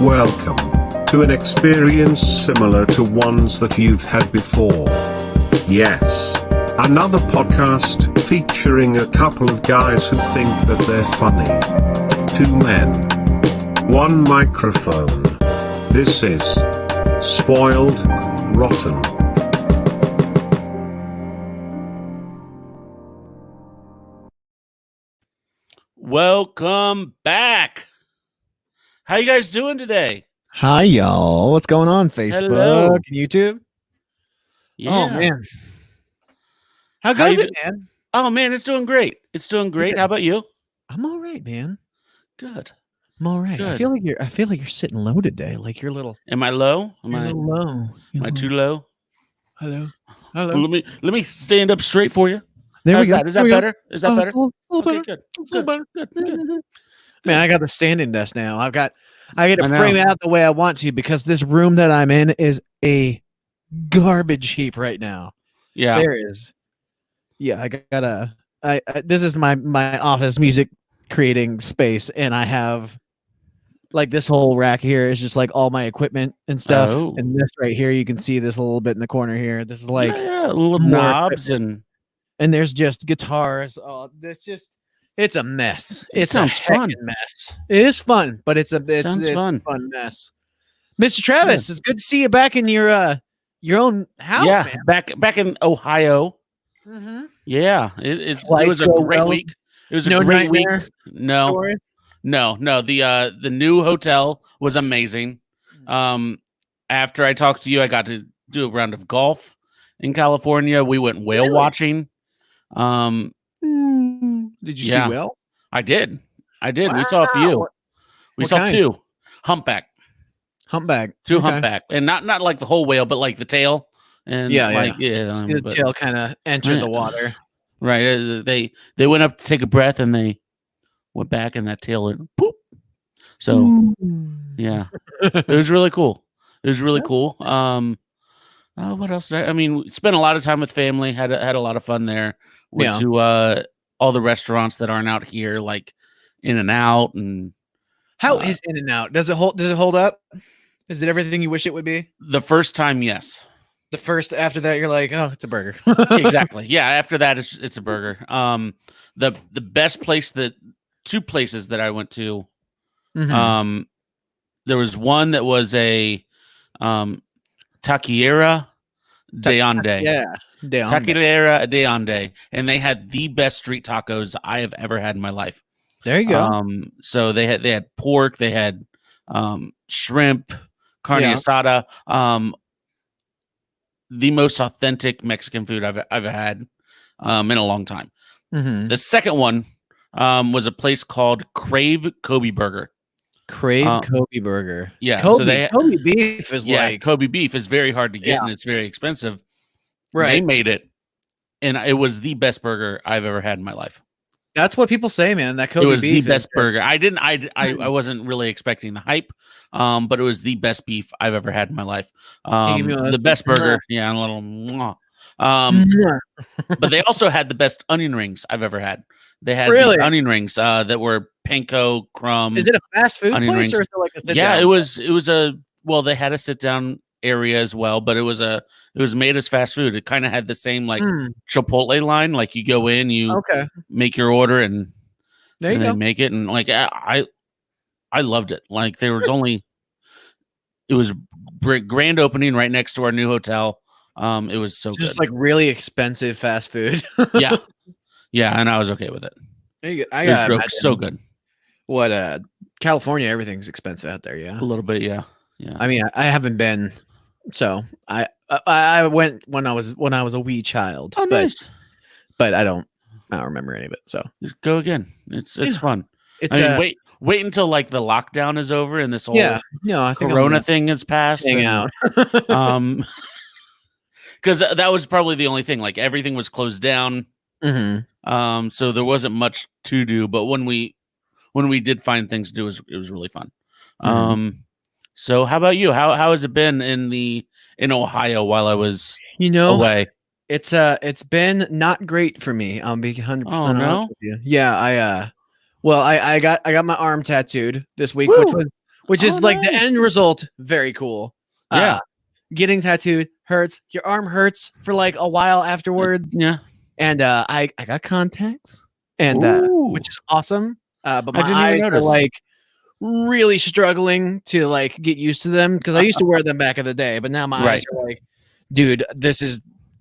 Welcome to an experience similar to ones that you've had before. Yes, another podcast featuring a couple of guys who think that they're funny. Two men, one microphone. This is Spoiled Rotten. Welcome back. How you guys doing today? Hi, y'all. What's going on? Facebook Hello. and YouTube? Yeah. Oh, man. How goes you it, man? Oh man, it's doing great. It's doing great. Good. How about you? I'm all right, man. Good. I'm all right. I Good. feel like you're sitting low today. Like you're a little, Am I low? Am you're a I little low. am I too low? Hello. Well, Hello. let me stand up straight for you. There How's we go. that? Is There that we go. better? Is that Oh, better? it's a little Okay, better. good. A little better. Good. Man, I got the standing desk now. I get to I know. frame it out the way I want to because this room that I'm in is a garbage heap right now. Yeah. There is. Yeah, I gotta. This is my office music creating space, and I have like this whole rack here is just like all my equipment and stuff. Oh. And this right here, you can see this a little bit in the corner here. This is like yeah, little more knobs and there's just guitars. Oh, it's a mess. It's sounds a fun. heckin' mess. It is fun, but it's Sounds fun. a fun mess. Mr. Travis, it's good to see you back in your own house, yeah, man. back in Ohio. Mm-hmm. Yeah, it Flights was a go great well? week. It was a No great week. nightmare No, stories? No. The new hotel was amazing. After I talked to you, I got to do a round of golf in California. We went whale Really? watching. Did you Yeah. see well? I did. We saw a few. Wow. We What saw kinds? two. Humpback. Humpback. Two Okay. humpback. And not like the whole whale, but like the tail. And Yeah, like See the but- tail kind of enter Yeah. the water. right. They went up to take a breath and they went back and that tail went poop. So yeah. It was really cool. What else did I mean, we spent a lot of time with family, had a lot of fun there. Went Yeah. to all the restaurants that aren't out here, like In and Out and How is In and Out? Does it hold up? Is it everything you wish it would be? the first time, yes. The first after that, you're like, oh, it's a burger. Exactly. Yeah, after that it's a burger. The best place two places that I went to, Mhm. there was one that was a Taqueria de Ande. Yeah. Taqueria de Ande, and they had the best street tacos I have ever had in my life. There you go. So they had pork, they had shrimp, carne Yeah. asada, the most authentic Mexican food I've had in a long time. Mhm. The second one was a place called Crave Kobe Burger. Crave Kobe burger. Yeah, Kobe, so they Kobe beef is like Kobe beef is very hard to get Yeah. and it's very expensive. They right. made it, and it was the best burger I've ever had in my life. That's what people say, man. That Kobe It was beef the best is burger. I wasn't really expecting the hype, but it was the best beef I've ever had in my life. give me a- The best burger, yeah, a little. Mwah. But they also had the best onion rings I've ever had. They had Really? these onion rings that were panko crumb. Is it a fast food onion place or rings. is it like a sit Yeah, down? it was a well. They had a sit down area as well, but it was made as fast food. It kind of had the same like Chipotle line. Like you go in, you Okay. make your order, and There you and go. they make it, and like I loved it. Like there was only it was grand opening right next to our new hotel. It was so Just good. like really expensive fast food. yeah, and I was okay with it. There you go. I It was got so good. what California, everything's expensive out there, yeah. A little bit, yeah. I mean, I haven't been, so I went when I was a wee child. Oh, nice. But I don't remember any of it. So Just go again. It's fun. it's I mean, wait until like the lockdown is over and this whole no, I think Corona thing is passed. hang and, out. Because that was probably the only thing. Like everything was closed down. Mm-hmm. So there wasn't much to do. But when we did find things to do, it was really fun. Mhm. So how about you? How has it been in Ohio while I was away? It's been not great for me. I'll be 100% Oh, no? honest with you. Yeah, I got my arm tattooed this week, Woo! which is like the end result. Very cool. Yeah. Getting tattooed hurts. Your arm hurts for like a while afterwards. Yeah. And I got contacts, and Ooh. which is awesome. But I my didn't even eyes are notice. like really struggling to like get used to them because I used to wear them back in the day, but now my eyes are like, dude,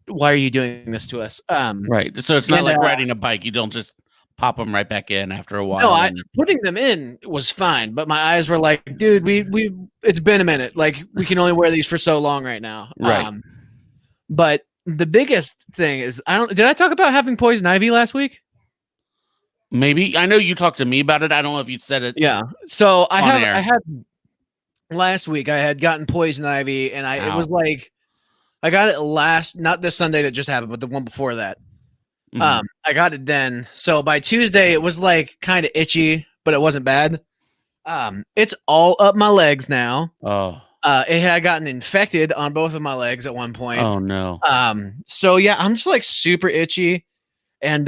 why are you doing this to us? Right. So it's not and, like riding a bike. You don't just pop them right back in after a while. No, putting them in was fine, but my eyes were like, dude, we it's been a minute. Like we can only wear these for so long right now. Right. But the biggest thing is did I talk about having poison ivy last week? Maybe. I know you talked to me about it. I don't know if you said it. Yeah. So I air. had last week I had gotten poison ivy, and it was like I got it not this Sunday that just happened, but the one before that. Mhm. I got it then. So by Tuesday it was like kind of itchy, but it wasn't bad. It's all up my legs now. Oh. It had gotten infected on both of my legs at one point. Oh no. So yeah, I'm just like super itchy, and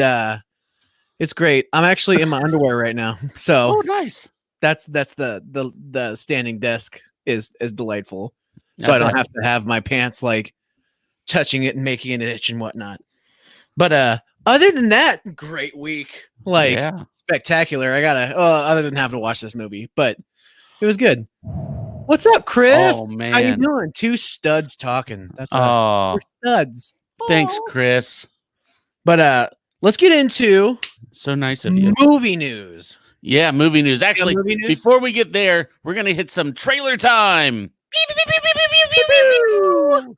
it's great. I'm actually in my underwear right now. So nice. that's the standing desk is delightful. So I don't have to have my pants like touching it and making it itch and whatnot. But other than that, great week. Like spectacular. I gotta other than having to watch this movie, but it was good. What's up, Chris? Oh man. How you doing? Two studs talking. That's us. We're studs. Thanks, Chris. But let's get into so nice of you. Movie news. Yeah, movie news. Actually, movie news? Before we get there, we're gonna hit some trailer time.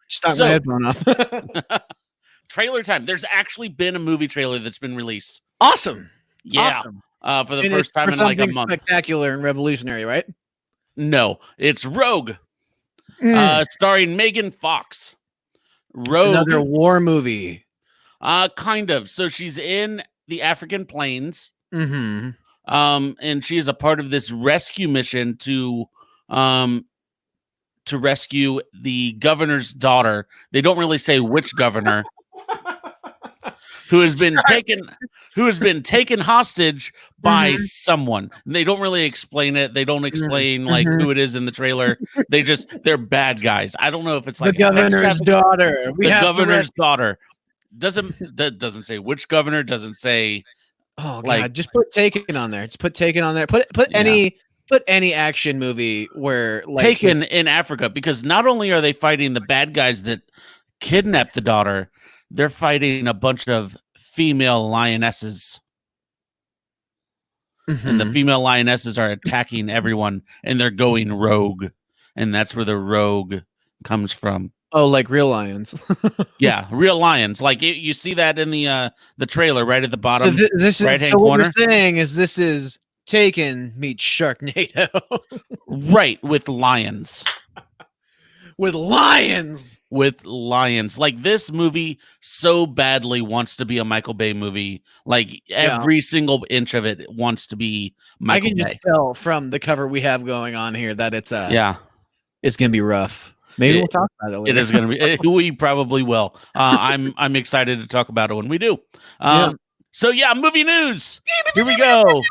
Start my headphone off. Trailer time. There's actually been a movie trailer that's been released. Awesome. Yeah. Awesome. For the first time in like a month. Spectacular and revolutionary, right? No, it's Rogue. Starring Megan Fox. Rogue. It's another war movie. Kind of. So she's in the African plains. Mm-hmm. And she is a part of this rescue mission to rescue the governor's daughter. They don't really say which governor. who has been taken hostage by someone. And they don't really explain it. They don't explain like who it is in the trailer. They're bad guys. I don't know if it's like the governor's daughter. The governor's daughter. Doesn't say which governor, doesn't say. Oh god, just put Taken on there. Just put Taken on there. Put any action movie where like Taken in Africa, because not only are they fighting the bad guys that kidnapped the daughter, they're fighting a bunch of female lionesses. And the female lionesses are attacking everyone, and they're going rogue. And that's where the rogue comes from. Oh, like real lions. Yeah, real lions. Like you see that in the trailer right at the bottom right-hand corner. What we're saying is this is Taken meets Sharknado. Right, with lions. With lions. Like this movie so badly wants to be a Michael Bay movie. Like every single inch of it wants to be Michael Bay. I can just tell from the cover we have going on here that it's it's gonna be rough. Maybe we'll talk about it later. It is going to be. We probably will. I'm excited to talk about it when we do. So movie news. Here we go.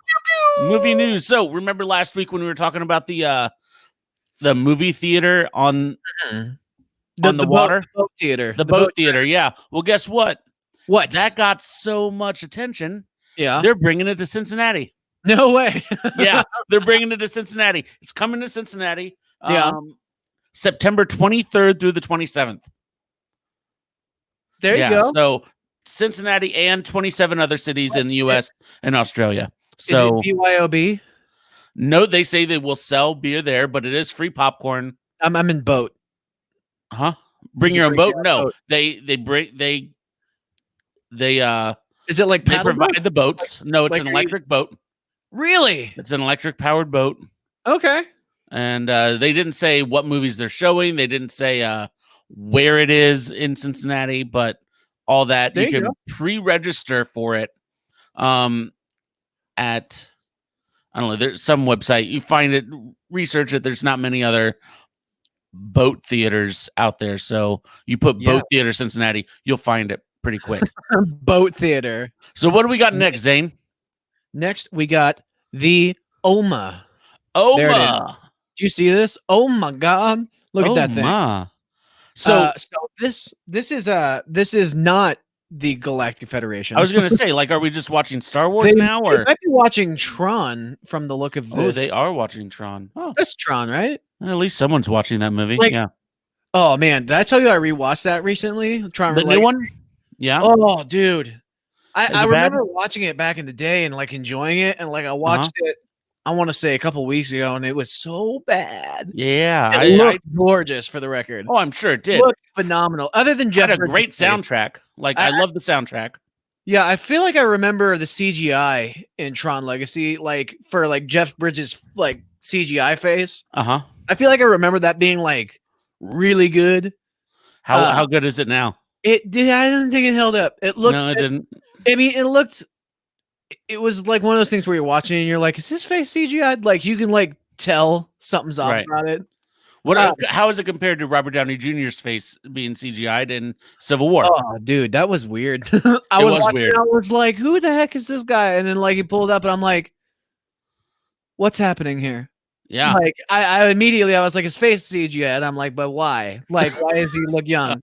Movie news. So remember last week when we were talking about the movie theater on the water, boat theater, the boat theater. Yeah. Well, guess what? What? That got so much attention. Yeah. They're bringing it to Cincinnati. No way. Yeah, they're bringing it to Cincinnati. It's coming to Cincinnati. September 23rd through the 27th. There you go. So Cincinnati and 27 other cities in the U.S. and Australia. So is it BYOB? No, they say they will sell beer there, but it is free popcorn. I'm in boat. Huh? Bring your own boat? No, boat? They is it like they provide the boats? No, it's an electric boat. Really? It's an electric powered boat. Okay. And they didn't say what movies they're showing. They didn't say where it is in Cincinnati, but all that. You can pre-register for it at, I don't know, there's some website. You find it, research it. There's not many other boat theaters out there. So you put boat theater Cincinnati, you'll find it pretty quick. Boat theater. So what do we got next, Zane? Next, we got the OMA. OMA. Do you see this? Oh my god! Look at that thing. Ma. So This is not the Galactic Federation. I was gonna say, like, are we just watching Star Wars they now, or might be watching Tron from the look of this. oh, they are watching Tron? Oh, That's Tron, right? at least someone's watching that movie. Like, yeah, Oh man, did I tell you I rewatched that recently? Tron, the new one. Yeah. Oh, dude, I Is it bad? remember watching it back in the day and like enjoying it, and like I watched it. I want to say a couple weeks ago, and it was so bad. Yeah, It looked gorgeous, for the record. Oh, I'm sure it did. It looked phenomenal. Other than Jeff, Had a Bridges' great face. soundtrack. Like, I love the soundtrack. Yeah, I feel like I remember the CGI in Tron Legacy, like for like Jeff Bridges' like CGI face. I feel like I remember that being like really good. How good is it now? It did. I didn't think it held up. It looked. No, it didn't. I mean, it looked. It was like one of those things where you're watching and you're like, "Is his face CGI?" Like you can like tell something's off Right. about it. What? How is it compared to Robert Downey Jr.'s face being CGI'd in Civil War? Oh, dude, that was weird. I was watching, weird. I was like, "Who the heck is this guy?" And then like he pulled up, and I'm like, "What's happening here?" Yeah. Like I immediately I was like, his face is CGI, and I'm like, "But why? Like, why does he look young?"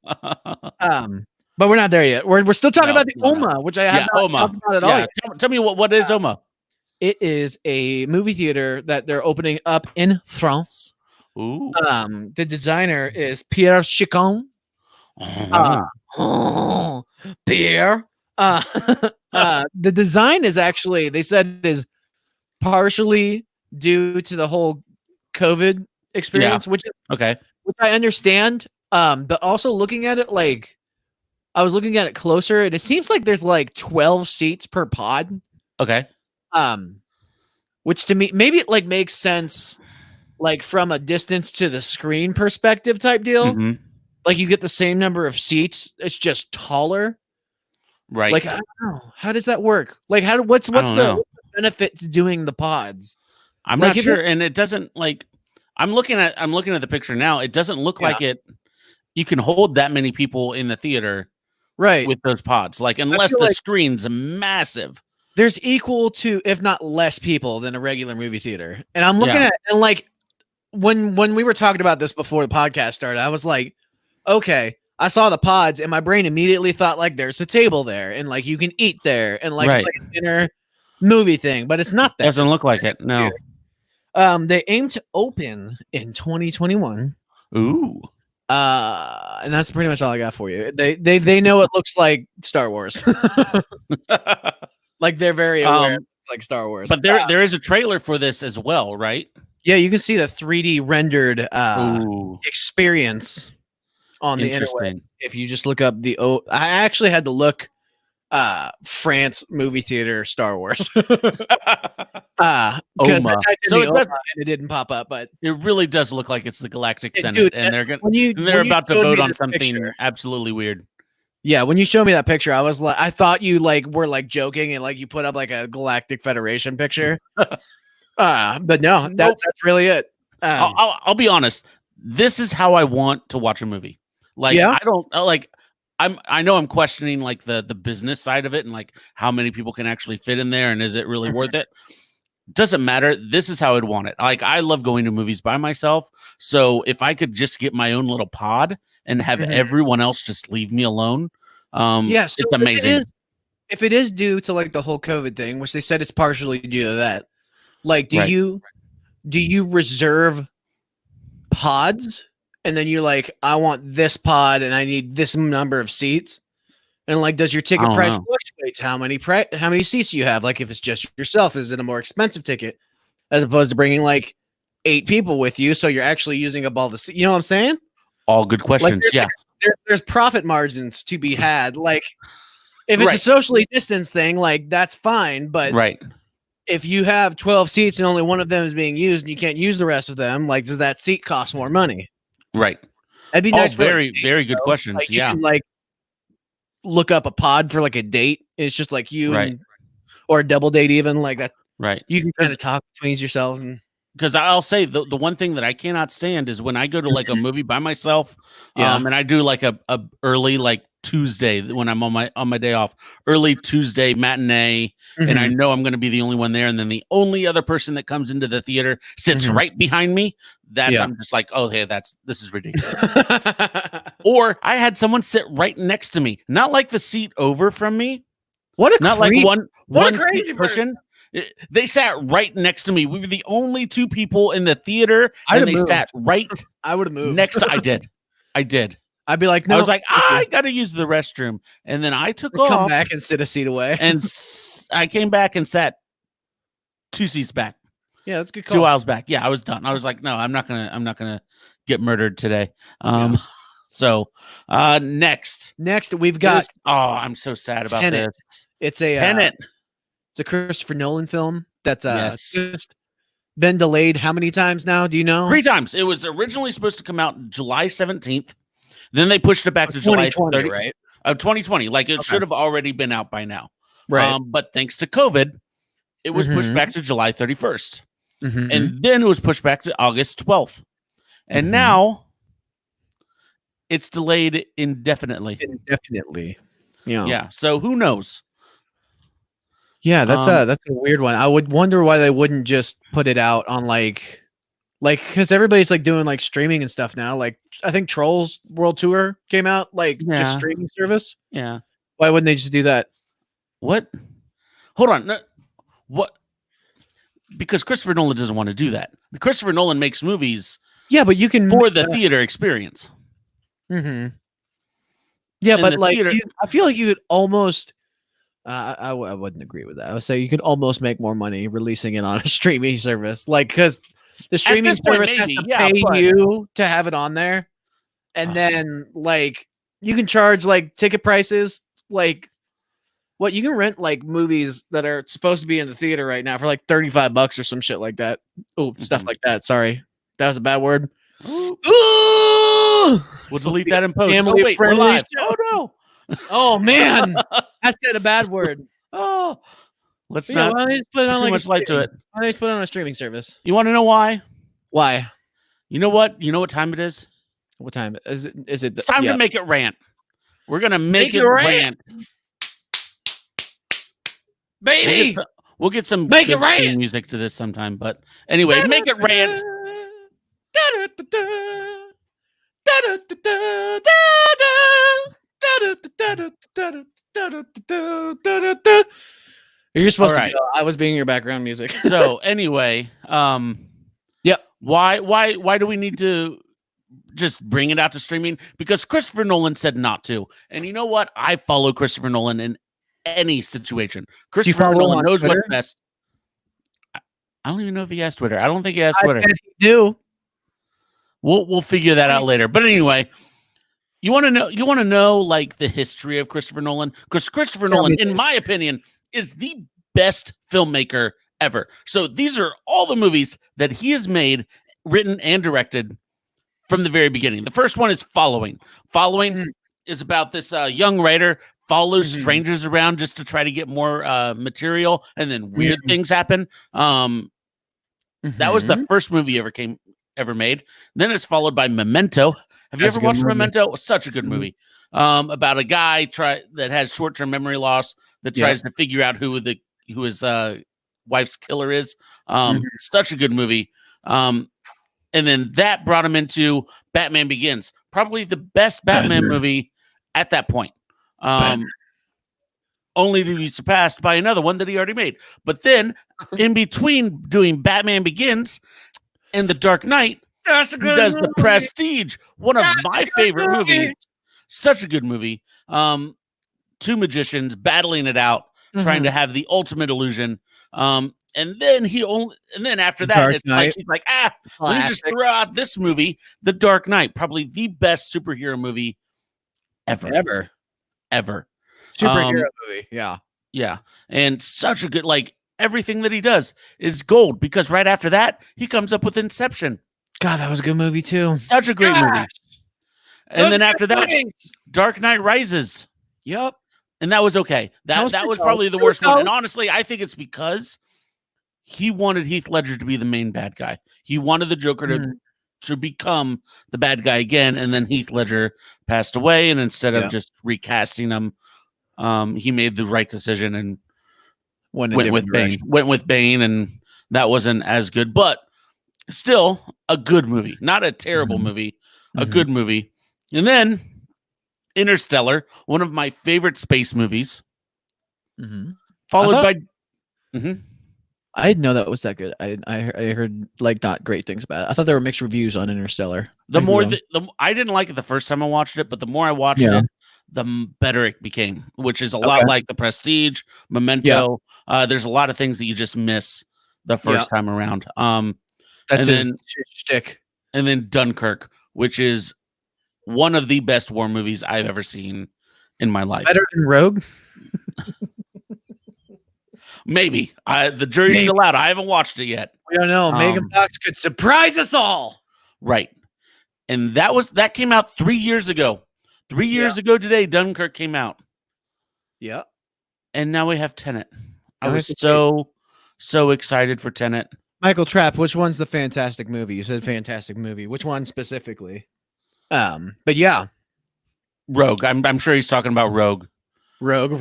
But we're not there yet. We're still talking about the OMA, which I have not talked about at all. Yeah. Tell me what is OMA? It is a movie theater that they're opening up in France. Ooh. The designer is Pierre Chicon. Pierre. The design is actually, they said, is partially due to the whole COVID experience, which I understand. But also looking at it, like I was looking at it closer, and it seems like there's like 12 seats per pod. Okay. Which to me maybe it like makes sense, like from a distance to the screen perspective type deal. Mm-hmm. Like you get the same number of seats, it's just taller. Right. Like I don't know. How does that work? Like what's the benefit to doing the pods? I'm like, not sure, and it doesn't like. I'm looking at the picture now. It doesn't look like it. You can hold that many people in the theater, right? With those pods, like unless the screen's massive. There's equal to, if not less, people than a regular movie theater. And I'm looking at it, and like when we were talking about this before the podcast started, I was like, okay, I saw the pods, and my brain immediately thought like there's a table there, and like you can eat there, and like it's like a dinner movie thing, but it's not that. Doesn't look like it. No. They aim to open in 2021. Ooh. And that's pretty much all I got for you. They know it looks like Star Wars. Like they're very aware it's like Star Wars. But there is a trailer for this as well, right? Yeah, you can see the 3D rendered experience on the internet. If you just look up I actually had to look France movie theater Star Wars. OMA. So it didn't pop up, but it really does look like it's the Galactic Senate, and they're about to vote on something absolutely weird. Yeah, when you showed me that picture, I was like, I thought you like were like joking and like you put up like a Galactic Federation picture. But no, that's really it. I'll be honest. This is how I want to watch a movie. Like I don't like. I know I'm questioning like the business side of it and like how many people can actually fit in there and is it really worth it? Doesn't matter. This is how I'd want it. Like I love going to movies by myself. So if I could just get my own little pod and have everyone else just leave me alone, so it's amazing. If it is due to like the whole COVID thing, which they said it's partially due to that, like do you reserve pods? And then you're like, I want this pod and I need this number of seats. And like, does your ticket price fluctuate? How many seats do you have? Like, if it's just yourself, is it a more expensive ticket as opposed to bringing like 8 people with you? So you're actually using up all the seats. You know what I'm saying? All good questions. Like, there's profit margins to be had. Like, if it's a socially distanced thing, like that's fine. But if you have 12 seats and only one of them is being used and you can't use the rest of them, like, does that seat cost more money? Right. That'd be nice. Very good questions. Like you can, like, look up a pod for like a date. It's just like you or a double date, even like that. Right. You can kind of talk between yourself. because I'll say the one thing that I cannot stand is when I go to like a movie by myself, and I do like a early like Tuesday when I'm on my day off, early Tuesday matinee, and I know I'm going to be the only one there, and then the only other person that comes into the theater sits right behind me. I'm just like, oh, hey, this is ridiculous. Or I had someone sit right next to me, not like the seat over from me. What a not creep. like one crazy seat cushion. They sat right next to me. We were the only two people in the theater, and they sat right. I would have moved next to. I did. I'd be like, no. I was like, I got to use the restroom, and then I took off. Come back and sit a seat away, and I came back and sat 2 seats back. Yeah, that's a good call. 2 aisles back. Yeah, I was done. I was like, no, I'm not gonna get murdered today. So next we've got. I'm so sad about Tenet. this. It's a Tenet. It's a Christopher Nolan film that's just been delayed how many times now? Do you know? 3 times. It was originally supposed to come out July 17th. Then they pushed it back to July 30th, right? Of 2020. Like it should have already been out by now. Right. But thanks to COVID, it was pushed back to July 31st. And then it was pushed back to August 12th. And now it's delayed indefinitely. Yeah. So who knows? Yeah, that's a weird one. I would wonder why they wouldn't just put it out on like because everybody's like doing like streaming and stuff now. Like I think Trolls World Tour came out just streaming service. Yeah. Why wouldn't they just do that? What? Hold on. No, what? Because Christopher Nolan doesn't want to do that. Christopher Nolan makes movies. Yeah, but you can for the theater experience. Yeah, In but the like theater- I feel like you could almost. I wouldn't agree with that. I would say you could almost make more money releasing it on a streaming service, like because the streaming this point, service has maybe, to yeah, pay but- you to have it on there, and then like you can charge like ticket prices, like what you can rent like movies that are supposed to be in the theater right now for like $35 or some shit like that. Oh, stuff like that. Sorry, that was a bad word. We'll delete that in post. Family Oh wait, we're friendly live. show. Oh no. Oh man, I said a bad word. Oh, let's Yeah, not why don't they just put it put on too like much light to it. Why don't they just put it on a streaming service? You want to know why? Why? You know what? You know what time it is? What time is it? Is it? It's time to make it rant. We're gonna make it rant. baby. We'll get some Make it good rant. theme music to this sometime. But anyway, make it rant. You're supposed All right. to go. I was being your background music. So anyway, Yep. Why do we need to just bring it out to streaming? Because Christopher Nolan said not to. And you know what? I follow Christopher Nolan in any situation. Christopher follow him Nolan on knows Twitter? what's best. I don't even know if he has Twitter. I don't think he has Twitter. I bet you do. We'll figure that out later. But anyway, you want to know like the history of Christopher Nolan? Because Christopher Tell Nolan, me in this. my opinion, is the best filmmaker ever. So these are all the movies that he has made, written and directed from the very beginning. The first one is Following. Following is about this young writer follows strangers around just to try to get more material, and then weird things happen. That was the first movie ever made. Then it's followed by Memento. Have you That's a ever good watched movie. Memento? Such a good movie. About a guy that has short-term memory loss that tries to figure out who his wife's killer is. Such a good movie. And then that brought him into Batman Begins, probably the best Batman movie at that point. Only to be surpassed by another one that he already made. But then, in between doing Batman Begins and The Dark Knight, he does The Prestige, one of my favorite movies. Such a good movie. Two magicians battling it out, trying to have the ultimate illusion. And then after that, Dark it's Knight. like he's like, let me just throw out this movie, The Dark Knight, probably the best superhero movie ever. Superhero movie. Yeah. Yeah. And such a good, like, everything that he does is gold, because right after that, he comes up with Inception. God, that was a good movie too. Such a great movie. And Those then are after good that, movies. Dark Knight Rises. Yep. And that was okay. That was pretty probably solid. the It was worst one. solid. And honestly, I think it's because he wanted Heath Ledger to be the main bad guy. He wanted the Joker to become the bad guy again, and then Heath Ledger passed away, and instead of just recasting him, he made the right decision and went with Bane, and that wasn't as good, but still a good movie, not a terrible movie, a good movie. And then Interstellar, one of my favorite space movies, followed by. I didn't know that was that good. I heard like not great things about it. I thought there were mixed reviews on Interstellar. I didn't like it the first time I watched it, but the more I watched it, the better it became, which is a lot like The Prestige, Memento. There's a lot of things that you just miss the first time around. That's his shtick. And then Dunkirk, which is one of the best war movies I've ever seen in my life. Better than Rogue? Maybe. The jury's still out. I haven't watched it yet. We don't know. Megan Fox could surprise us all. Right. And that came out 3 years ago. 3 years ago today, Dunkirk came out. Yeah. And now we have Tenet. I was so excited for Tenet. Michael Trapp, which one's the fantastic movie? You said fantastic movie. Which one specifically? But yeah. Rogue. I'm sure he's talking about Rogue. Rogue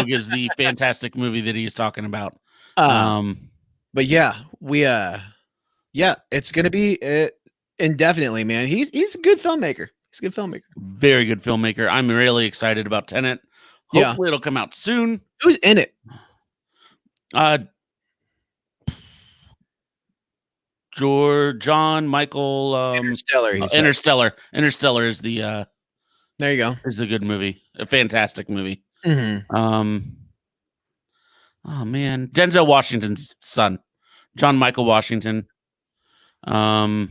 is the fantastic movie that he's talking about. But yeah, it's gonna be indefinitely, man. He's a good filmmaker. He's a good filmmaker. Very good filmmaker. I'm really excited about Tenet. Hopefully it'll come out soon. Who's in it? John Michael Interstellar. Interstellar is the there you go. Is a good movie. A fantastic movie. Oh man. Denzel Washington's son. John Michael Washington. Little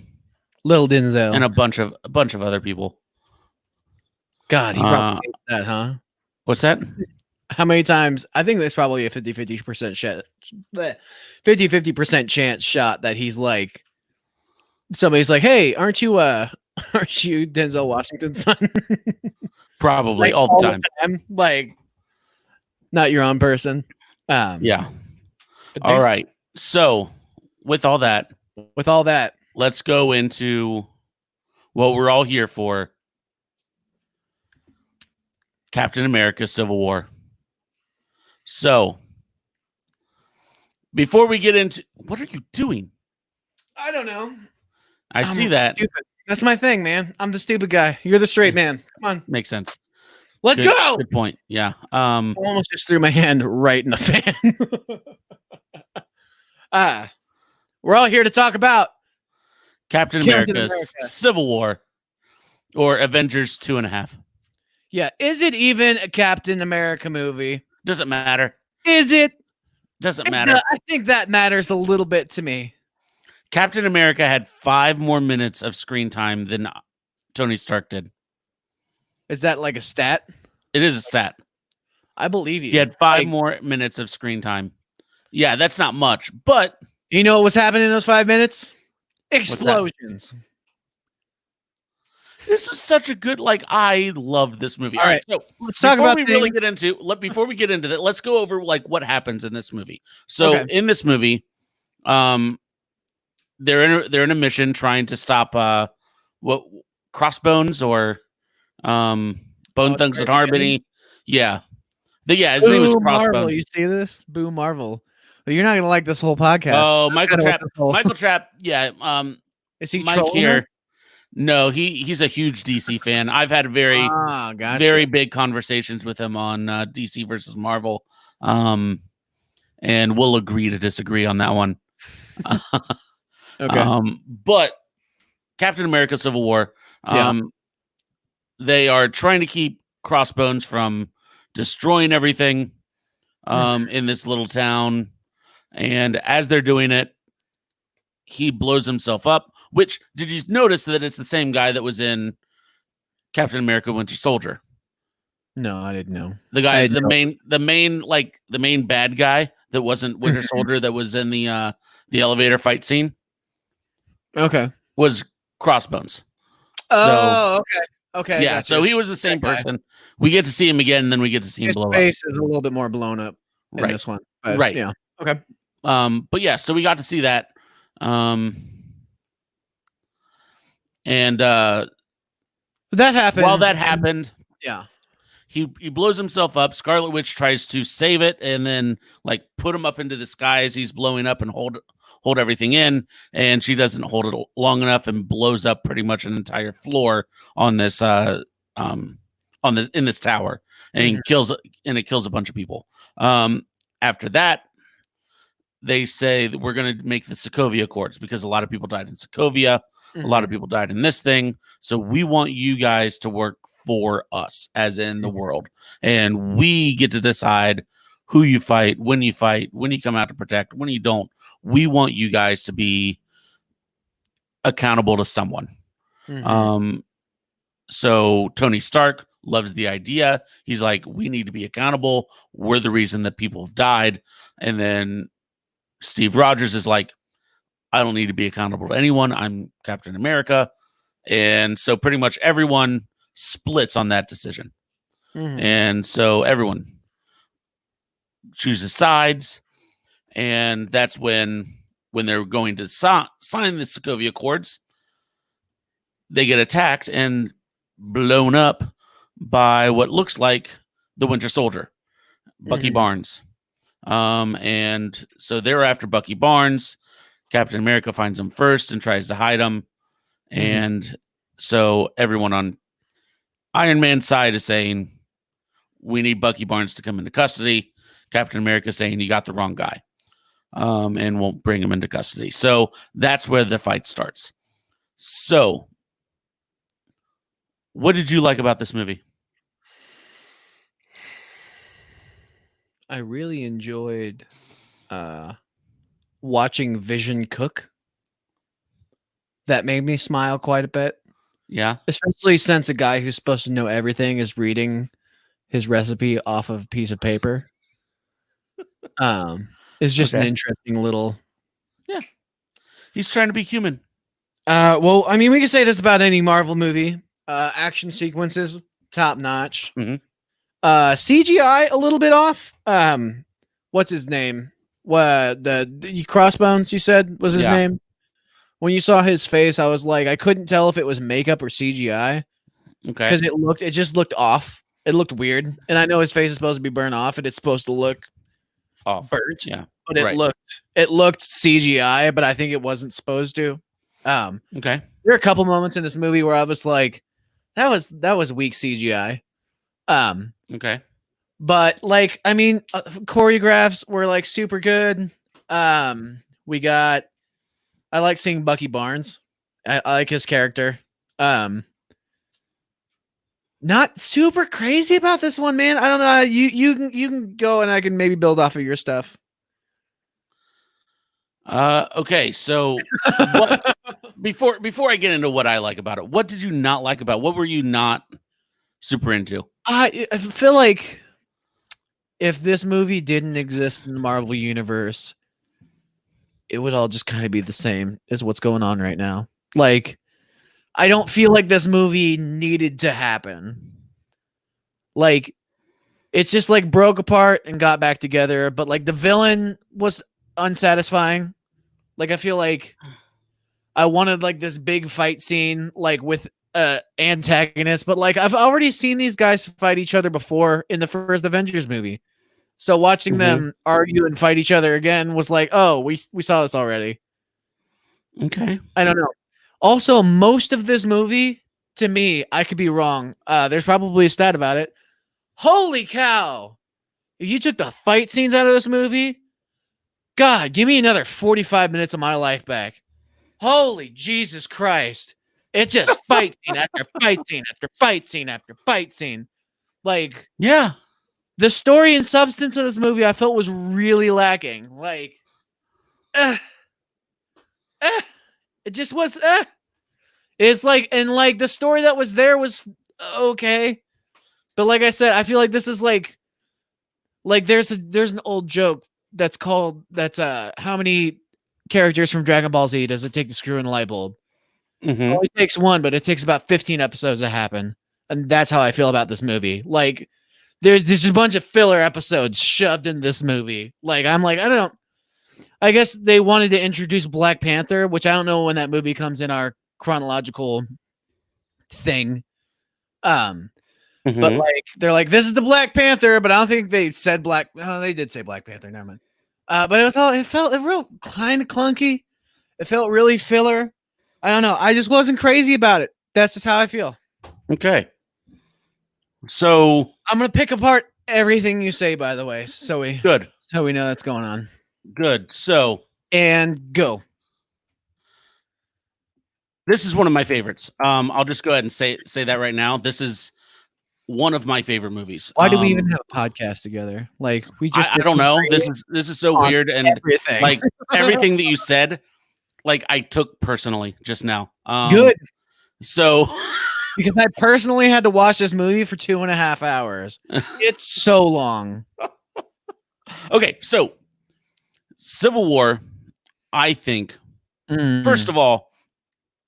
Denzel. And a bunch of other people. God, he probably hates that, huh? What's that? How many times? I think there's probably a 50-50% shot. 50-50% chance shot that he's like, somebody's like, "Hey, aren't you Denzel Washington's son?" Probably like, all the time. Like, not your own person. Yeah. All right. So, with all that, let's go into what we're all here for. Captain America: Civil War. So, before we get into, what are you doing? I don't know. I see that. Stupid. That's my thing, man. I'm the stupid guy. You're the straight man. Come on. Makes sense. Let's go. Good point. Yeah. I almost just threw my hand right in the fan. We're all here to talk about Captain America: Civil War, or Avengers 2.5. Yeah. Is it even a Captain America movie? Doesn't matter. Is it? Doesn't matter. I think that matters a little bit to me. Captain America had 5 more minutes of screen time than Tony Stark did. Is that like a stat? It is a stat. I believe you. He had 5 more minutes of screen time. Yeah, that's not much, but you know what was happening in those 5 minutes? Explosions. This is such a good, I love this movie. All right, so let's talk about before we get into that, let's go over what happens in this movie. So in this movie, they're in a mission trying to stop Crossbones or Bone Thugs and Harmony. Yeah. His name is Crossbones. Marvel, you see this? Boo Marvel. Well, you're not gonna like this whole podcast. Oh, Michael Trapp. Yeah. Is he Mike here? No, he's a huge DC fan. I've had very big conversations with him on DC versus Marvel, and we'll agree to disagree on that one. Okay. But Captain America: Civil War, they are trying to keep Crossbones from destroying everything in this little town, and as they're doing it, he blows himself up. Which, did you notice that it's the same guy that was in Captain America: Winter Soldier? No, I didn't know. The guy, the main bad guy that wasn't Winter Soldier, that was in the elevator fight scene. Okay, was Crossbones. Oh, okay. Yeah, so he was the same person. We get to see him again, and then we get to see him blow up. His face is a little bit more blown up in this one. Right. Yeah. Okay. But yeah, so we got to see that. And that happened. While that happened, yeah, he blows himself up. Scarlet Witch tries to save it and then like put him up into the sky as he's blowing up and hold everything in, and she doesn't hold it long enough and blows up pretty much an entire floor on this in this tower, and it kills a bunch of people. After that, they say that we're going to make the Sokovia Accords because a lot of people died in Sokovia. A lot of people died in this thing. So we want you guys to work for us, as in the world. And we get to decide who you fight, when you come out to protect, when you don't. We want you guys to be accountable to someone. So Tony Stark loves the idea. He's like, we need to be accountable. We're the reason that people have died. And then Steve Rogers is like, I don't need to be accountable to anyone. I'm Captain America. And so pretty much everyone splits on that decision. And so everyone chooses sides. And that's when they're going to sign the Sokovia Accords, they get attacked and blown up by what looks like the Winter Soldier, Bucky Barnes. And so they're after Bucky Barnes. Captain America finds him first and tries to hide him. And so everyone on Iron Man's side is saying, we need Bucky Barnes to come into custody. Captain America saying, you got the wrong guy. And we'll bring him into custody. So that's where the fight starts. So what did you like about this movie? I really enjoyed watching Vision cook. That made me smile quite a bit. Yeah. Especially since a guy who's supposed to know everything is reading his recipe off of a piece of paper. It's just an interesting little... Yeah. He's trying to be human. Well, I mean, we can say this about any Marvel movie. Action sequences, top notch. CGI, a little bit off. What's his name? The Crossbones, you said, was his name? When you saw his face, I was like, I couldn't tell if it was makeup or CGI. Okay. Because it just looked off. It looked weird. And I know his face is supposed to be burnt off, and it's supposed to look off. Burnt. Yeah. But it looked CGI, but I think it wasn't supposed to. Okay. There are a couple moments in this movie where I was like, that was weak CGI. Okay. But like, I mean, choreographs were like super good. I like seeing Bucky Barnes. I like his character. Not super crazy about this one, man. I don't know. You can go and I can maybe build off of your stuff. Okay, so what, before I get into what I like about it, what did you not like about it? What were you not super into? I feel like if this movie didn't exist in the Marvel universe, it would all just kind of be the same as what's going on right now. Like, I don't feel like this movie needed to happen. Like, it's just like broke apart and got back together, but like the villain was unsatisfying. Like, I feel like I wanted like this big fight scene, like with antagonist, but like I've already seen these guys fight each other before in the first Avengers movie. So watching them argue and fight each other again was like, oh, we saw this already. Okay. I don't know. Also, most of this movie, to me, I could be wrong. There's probably a stat about it. Holy cow. If you took the fight scenes out of this movie, God, give me another 45 minutes of my life back. Holy Jesus Christ. It's just fight scene after fight scene after fight scene after fight scene. Like, yeah. The story and substance of this movie I felt was really lacking. Like, it just was, It's like, and like the story that was there was okay. But like I said, I feel like this is like there's an old joke that's how many characters from Dragon Ball Z does it take to screw in a light bulb? It only takes one, but it takes about 15 episodes to happen. And that's how I feel about this movie. Like, there's just a bunch of filler episodes shoved in this movie. Like, I'm like, I don't know. I guess they wanted to introduce Black Panther, which I don't know when that movie comes in our chronological thing. But like they're like, this is the Black Panther, but I don't think they said Black. Oh, they did say Black Panther. Never mind. But it felt real kind of clunky. It felt really filler. I don't know. I just wasn't crazy about it. That's just how I feel. Okay. So I'm gonna pick apart everything you say, by the way, so we know that's going on. Good. So and go. This is one of my favorites. I'll just go ahead and say that right now. This is one of my favorite movies. Why do we even have a podcast together? Like we just I don't know. This is so weird, and everything. Like everything that you said, like I took personally just now. Good. So because I personally had to watch this movie for 2.5 hours. It's so long. Okay, so Civil War, I think, first of all,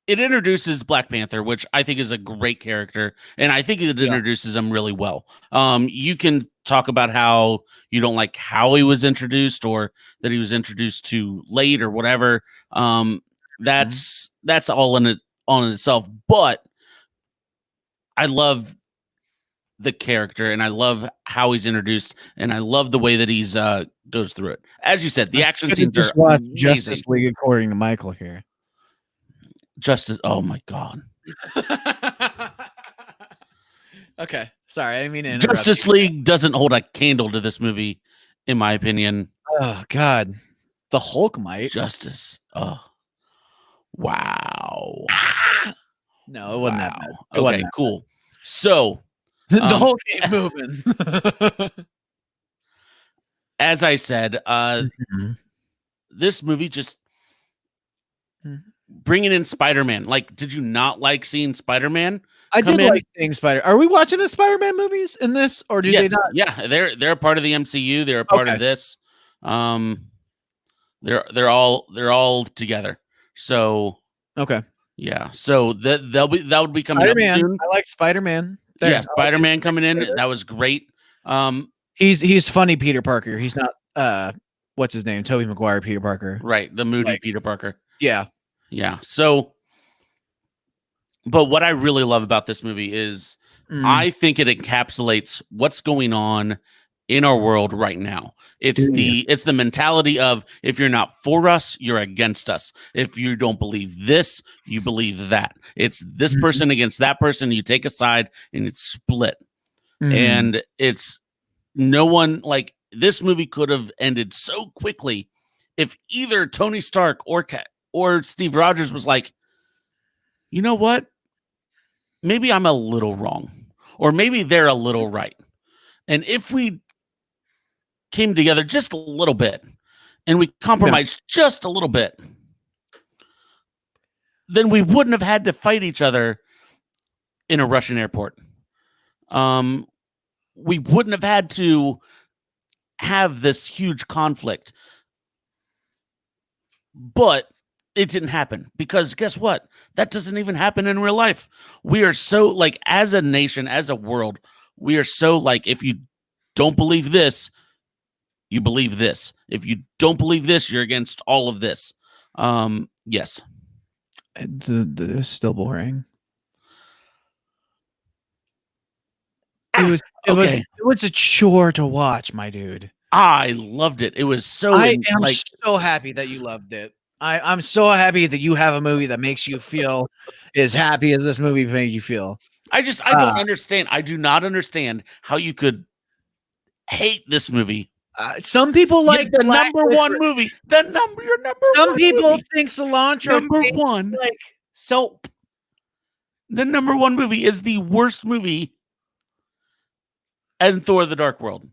it introduces Black Panther, which I think is a great character, and I think it introduces him really well. You can talk about how you don't like how he was introduced, or that he was introduced too late, or whatever. That's all in it on itself, but I love the character, and I love how he's introduced, and I love the way that he's goes through it. As you said, the action scenes are amazing. Justice League according to Michael here. Oh my god. Okay, sorry, I didn't mean to interrupt. Justice League doesn't hold a candle to this movie, in my opinion. Oh god, the Hulk might. Justice. Oh, wow. No, it wasn't that bad. Okay, cool. So the Hulk ain't moving. As I said, this movie just bringing in Spider-Man. Like, did you not like seeing Spider-Man? I did like seeing Spider. Are we watching the Spider-Man movies in this, or do they not? Yeah, they're a part of the MCU. They're a part of this. They're all together. So okay, yeah. So that would be coming Spider-Man. up soon. I like Spider-Man. Yeah, Spider-Man coming in. That was great. He's funny Peter Parker. He's not what's his name? Tobey Maguire Peter Parker. Right, the moody Peter Parker. Yeah. Yeah. So but what I really love about this movie is I think it encapsulates what's going on in our world right now. It's the mentality of, if you're not for us, you're against us. If you don't believe this, you believe that. It's this person against that person. You take a side and it's split. And it's no one, like, this movie could have ended so quickly if either Tony Stark or Steve Rogers was like, you know what? Maybe I'm a little wrong, or maybe they're a little right. And if we came together just a little bit and we compromised just a little bit, then we wouldn't have had to fight each other in a Russian airport. We wouldn't have had to have this huge conflict. But it didn't happen, because guess what? That doesn't even happen in real life. We are so, like, as a nation, as a world, we are so, like, if you don't believe this, you believe this. If you don't believe this, you're against all of this. Yes. It's still boring. It was a chore to watch, my dude. I loved it. It was so. I am so happy that you loved it. I'm so happy that you have a movie that makes you feel as happy as this movie made you feel. I don't understand. I do not understand how you could hate this movie. Some people like the number one movie. Your number. Some people think cilantro number one like soap. The number one movie is the worst movie. And Thor: The Dark World.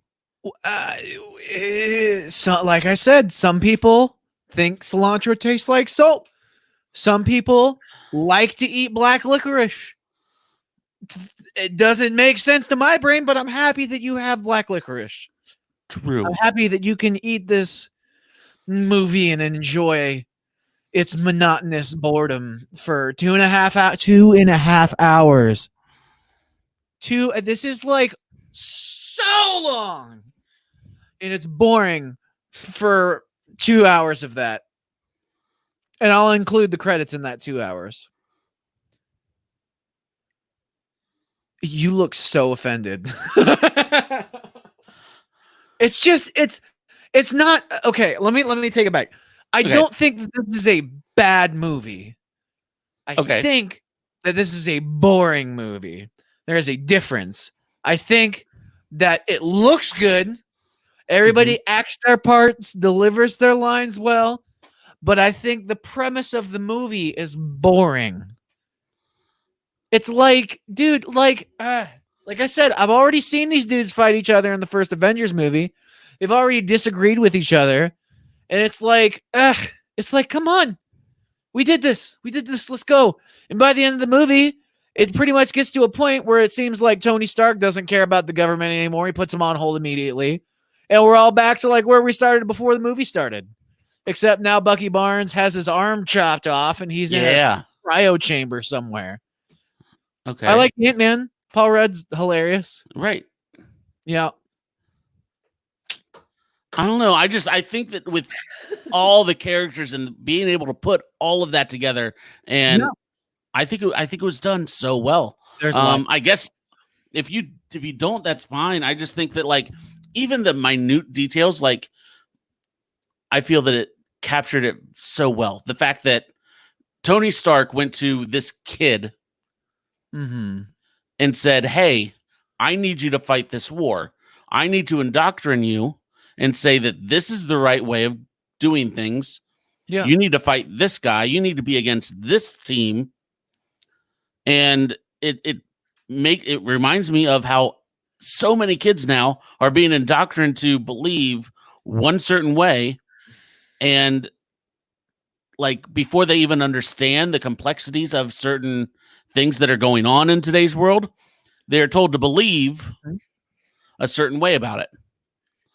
So, like I said, some people think cilantro tastes like soap. Some people like to eat black licorice. It doesn't make sense to my brain, but I'm happy that you have black licorice. True. I'm happy that you can eat this movie and enjoy its monotonous boredom for 2.5 hours. This is like so long, and it's boring for 2 hours of that. And I'll include the credits in that 2 hours. You look so offended. It's just it's not okay. Let me take it back. I don't think that this is a bad movie. I think that this is a boring movie. There is a difference. I think that it looks good. Everybody acts their parts, delivers their lines well, but I think the premise of the movie is boring. It's like, dude, like I said, I've already seen these dudes fight each other in the first Avengers movie. They've already disagreed with each other. And it's like, come on. We did this. Let's go. And by the end of the movie, it pretty much gets to a point where it seems like Tony Stark doesn't care about the government anymore. He puts them on hold immediately. And we're all back to like where we started before the movie started. Except now Bucky Barnes has his arm chopped off and he's in a cryo chamber somewhere. Okay. I like Ant-Man. Paul Rudd's hilarious. Right. Yeah. I don't know. I think that with all the characters and being able to put all of that together, and I think it was done so well. There's I guess if you don't, that's fine. I just think that like even the minute details, like I feel that it captured it so well. The fact that Tony Stark went to this kid and said, "Hey, I need you to fight this war. I need to indoctrinate you and say that this is the right way of doing things. Yeah. You need to fight this guy. You need to be against this team." And it reminds me of how so many kids now are being indoctrinated to believe one certain way, and like before they even understand the complexities of certain things that are going on in today's world, they're told to believe a certain way about it.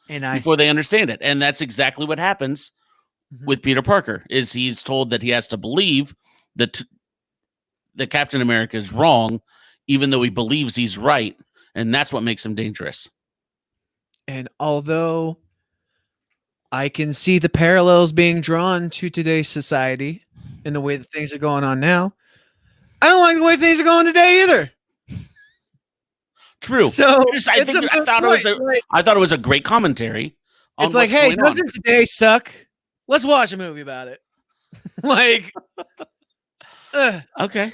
And before they understand it. And that's exactly what happens with Peter Parker, is he's told that he has to believe that Captain America is wrong, even though he believes he's right. And that's what makes him dangerous. And although I can see the parallels being drawn to today's society and the way that things are going on now, I don't like the way things are going today either. True. So I thought it was a great commentary. It's like, hey, doesn't today suck? Let's watch a movie about it. Like, okay.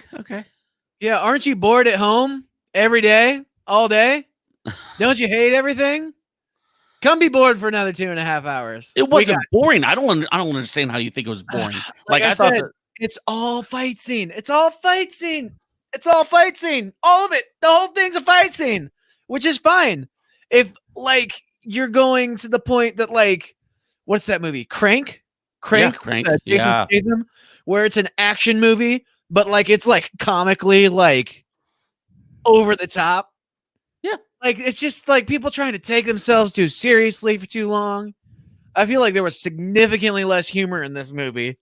Yeah, aren't you bored at home every day, all day? Don't you hate everything? Come be bored for another 2.5 hours. It wasn't boring. I don't understand how you think it was boring. Like I thought it's all fight scene. It's all fight scene. It's all fight scene. All of it. The whole thing's a fight scene, which is fine. If like you're going to the point that like, what's that movie? Crank. Yeah. Statham, where it's an action movie, but like it's like comically like over the top. Yeah. Like it's just like people trying to take themselves too seriously for too long. I feel like there was significantly less humor in this movie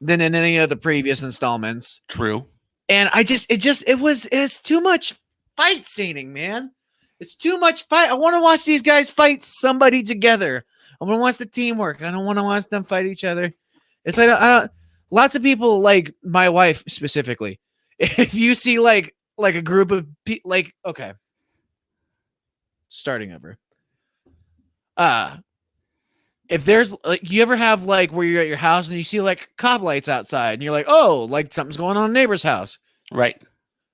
than in any of the previous installments. True. And it's too much fight scening, man. It's too much fight. I want to watch these guys fight somebody together. I want to watch the teamwork. I don't want to watch them fight each other. It's like lots of people, like my wife specifically. If you see like a group of people, like okay, starting over. If there's like, you ever have like where you're at your house and you see like cop lights outside and you're like, oh, like something's going on in a neighbor's house. Right.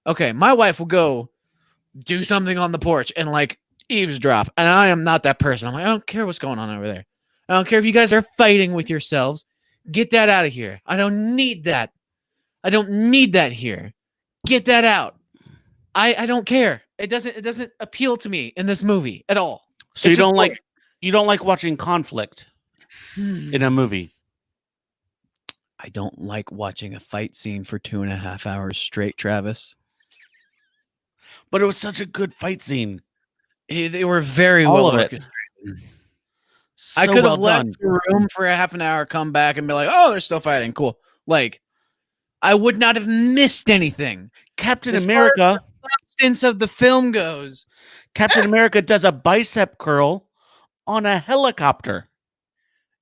Okay. My wife will go do something on the porch and like eavesdrop. And I am not that person. I'm like, I don't care what's going on over there. I don't care if you guys are fighting with yourselves. Get that out of here. I don't need that. I don't need that here. Get that out. I don't care. It doesn't appeal to me in this movie at all. So you don't like watching conflict in a movie? I don't like watching a fight scene for 2.5 hours straight, Travis. But it was such a good fight scene. They were very well orchestrated. So I could have left the room for a half an hour, come back, and be like, "Oh, they're still fighting. Cool." Like, I would not have missed anything. Captain America, the substance of the film goes, Captain America does a bicep curl on a helicopter.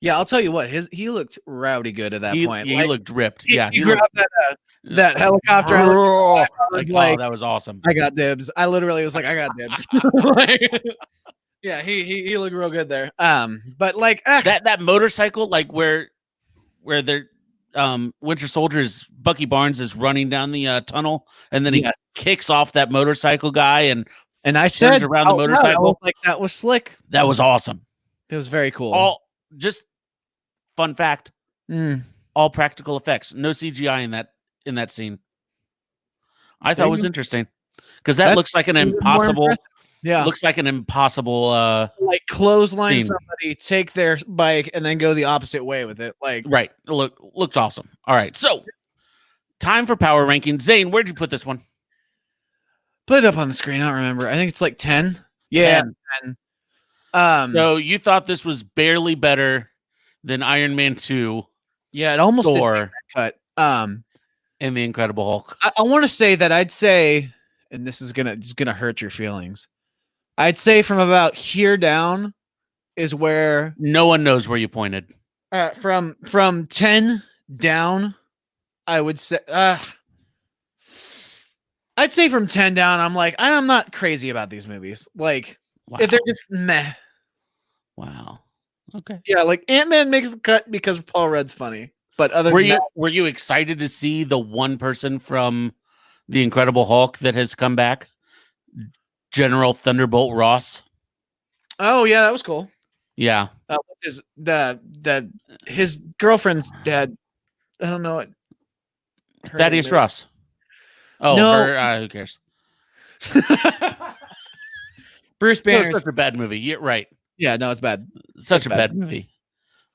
Yeah, I'll tell you what. He looked rowdy good at that point. He Like, looked ripped. he, Yeah, he he grabbed looked, that helicopter. I was like, like, oh, that was awesome. I got dibs. I literally was like, I got dibs. Like, yeah, he looked real good there. But like That motorcycle, like where they're Winter Soldier's Bucky Barnes is running down the tunnel, and then he Yes. kicks off that motorcycle guy and I said around the out loud, I motorcycle. was like, that was slick. That was awesome. It was very cool. All just fun fact, Mm. all practical effects, no CGI in that scene. I There thought you was go. interesting because that That's looks like an even more impossible. impressive. Yeah, Looks like an impossible. like clothesline scene. somebody, take their bike, and then go the opposite way with it. Like, Right. Looked awesome. All right. So, time for power rankings. Zane, where'd you put this one? put it up on the screen. I don't remember. I think it's like 10. Yeah, 10. So you thought this was barely better than Iron Man 2, yeah, it almost did Thor, cut. and the Incredible Hulk. I want to say that I'd say, and this is gonna hurt your feelings. I'd say from about here down is where No one knows where you pointed. from 10 down, I would say I'd say from 10 down, I'm not crazy about these movies. Like, Wow. if they're just meh. Wow. Okay. Yeah, like Ant-Man makes the cut because Paul Rudd's funny. But other than that, Were you excited to see the one person from the Incredible Hulk that has come back? General Thunderbolt Ross. oh yeah, that was cool. Yeah. What's his girlfriend's dad? I don't know what her Thaddeus name is. Ross. Oh, No. her, who cares? Bruce It was Banner's. such a bad movie. Yeah, right. Yeah, no, it's bad. Such It's a bad. bad movie.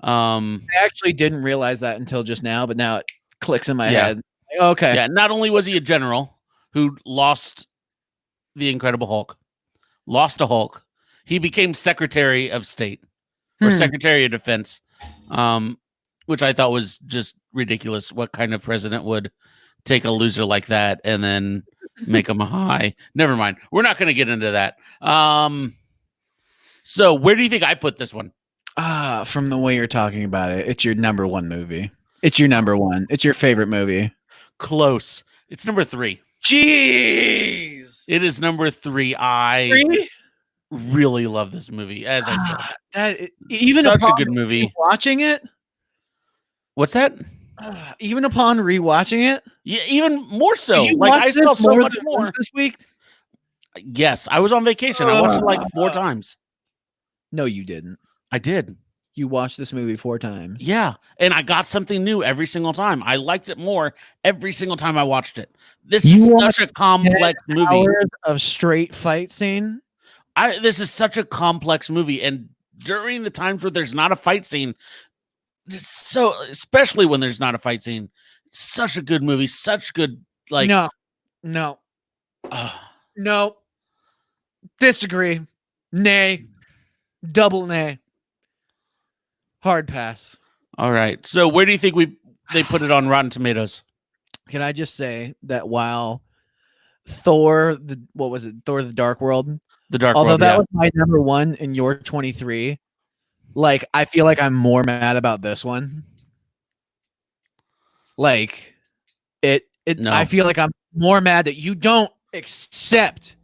I actually didn't realize that until just now, but now it clicks in my Yeah. head. Like, okay. Yeah, not only was he a general who lost the Incredible Hulk, lost a Hulk, he became Secretary of State or Hmm. Secretary of Defense, which I thought was just ridiculous. What kind of president would take a loser like that and then make him a high? Never mind. We're not going to get into that. So where do you think I put this one? From the way you're talking about it, it's your number one movie. It's your number one. It's your favorite movie. Close. It's number 3. Jeez. It is number 3. I Really? really love this movie, as I said. Even Such a upon good movie. watching it, What's that? even upon rewatching it, Yeah, even more so. you Like I watched saw it so more much than more. once this week. Yes, I was on vacation. I watched it like 4 times. No, you didn't. I did. You watched this movie 4 times. Yeah, and I got something new every single time. I liked it more every single time I watched it. This You is such watched a complex movie. Hours of straight fight scene. This is such a complex movie, and during the times where there's not a fight scene, so especially when there's not a fight scene, such a good movie, such good no, uh, no. Disagree. Nay. Double nay. Hard pass. all right. So where do you think they put it on Rotten Tomatoes? Can I just say that while Thor, Thor the Dark World, The Dark although World. that Yeah. was my number one and your 23, like I feel like I'm more mad about this one. Like No. I feel like I'm more mad that you don't accept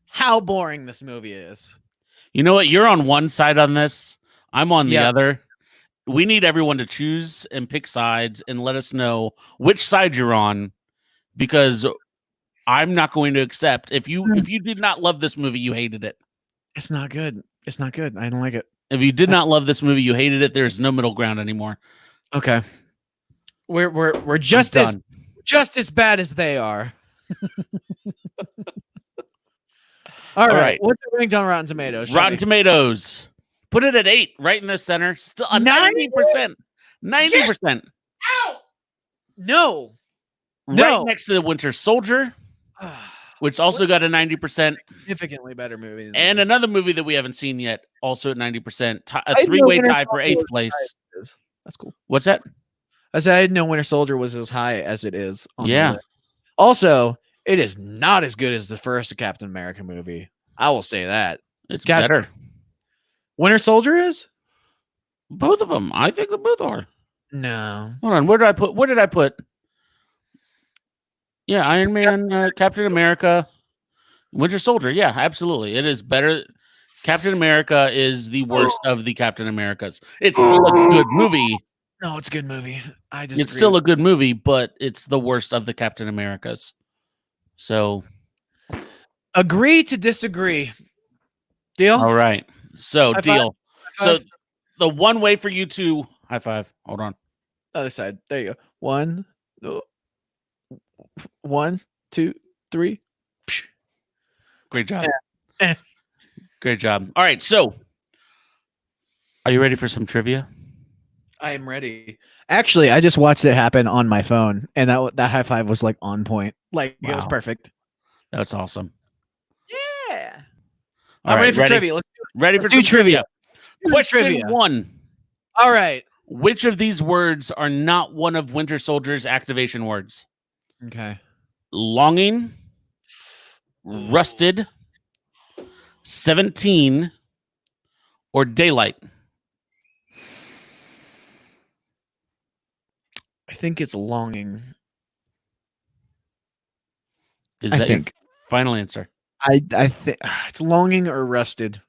how boring this movie is. You know what? You're on one side on this. I'm on the Yeah. other. We need everyone to choose and pick sides and let us know which side you're on, because I'm not going to accept if you did not love this movie, you hated it. It's not good. It's not good. I don't like it. If you did not love this movie, you hated it. There's no middle ground anymore. Okay. We're just I'm as bad as they are. All All right. right. What's the ranked on Rotten Tomatoes? Show Rotten me. Tomatoes. Put it at 8, right in the center. Still a 90%. 90%. No. Right No. next to the Winter Soldier, which also got a 90%. Significantly better movie. Than And this. another movie that we haven't seen yet, also at 90%. I A didn't know 3-way Winter tie for Soldier 8th was place. as high as it is. That's cool. What's that? I said I didn't know Winter Soldier was as high as it is. On the Yeah. list. Also, it is not as good as the first Captain America movie. I will say that. It's Got- better. Winter Soldier is? Both of them. I think they both are. No. Hold on. Where did I put? What did I put? Yeah, Iron Man, Captain America, Winter Soldier. Yeah, absolutely. It is better. Captain America is the worst of the Captain Americas. It's still a good movie. No, it's a good movie. I disagree. It's still a good movie, but it's the worst of the Captain Americas. So, agree to disagree. Deal? all right. So, High deal. High So, the one way for you to high five. Hold on. Other side. There you go. 1, 2, 3. Great job. Eh. Great job. All right. So, are you ready for some trivia? I am ready. Actually, I just watched it happen on my phone, and that high five was like on point. Like it was Wow. perfect. That's awesome. Yeah. All I'm right, ready for trivia. Let's Ready for do some trivia. Question Trivia. 1. All right. Which of these words are not one of Winter Soldier's activation words? Okay. Longing, rusted, 17, or daylight? I think it's longing. Is I that think. your final answer? I think it's longing or rusted.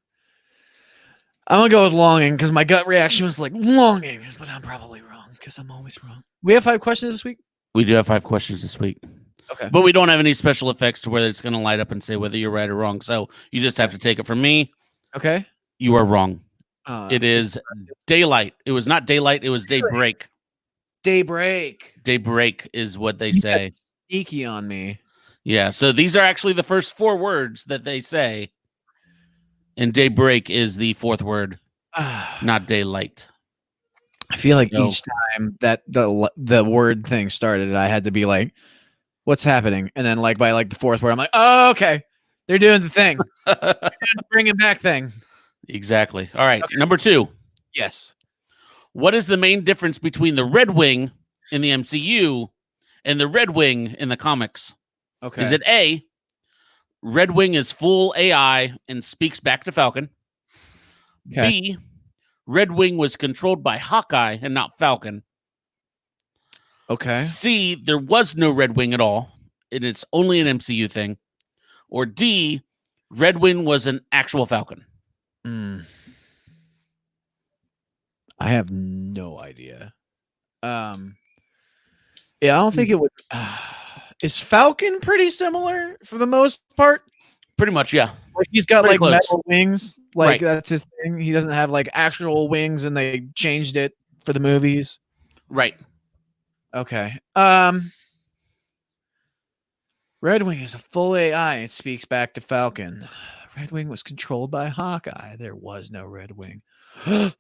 I'm gonna go with longing because my gut reaction was like longing, but I'm probably wrong because I'm always wrong. We have 5 questions this week. We do have 5 questions this week. Okay. But we don't have any special effects to where it's going to light up and say whether you're right or wrong. So you just have to take it from me. Okay. You are wrong. Uh, It is daylight. It was not daylight. It was daybreak. daybreak. Daybreak is what they You got say. Sneaky on me. Yeah. So these are actually the first 4 words that they say. And daybreak is the 4th word, not daylight. I feel like No. each time that the word thing started, I had to be like, "What's happening?" And then, like by like the 4th word, I'm like, "Oh, okay, they're doing the thing, bringing back thing." Exactly. All right. Okay. Number 2. Yes. What is the main difference between the Red Wing in the MCU and the Red Wing in the comics? Okay. Is it A, Red Wing is full AI and speaks back to Falcon? Okay. B, Red Wing was controlled by Hawkeye and not Falcon? Okay. C, there was no Red Wing at all, and it's only an MCU thing. Or D, Red Wing was an actual Falcon? I have no idea. Yeah, I don't think it would. Is Falcon pretty similar for the most part? Pretty much, yeah. Like he's got Pretty like close. metal wings. Like Right. that's his thing. He doesn't have like actual wings, and they changed it for the movies. Right. Okay. Red Wing is a full AI and speaks back to Falcon. Red Wing was controlled by Hawkeye. There was no Red Wing. Let's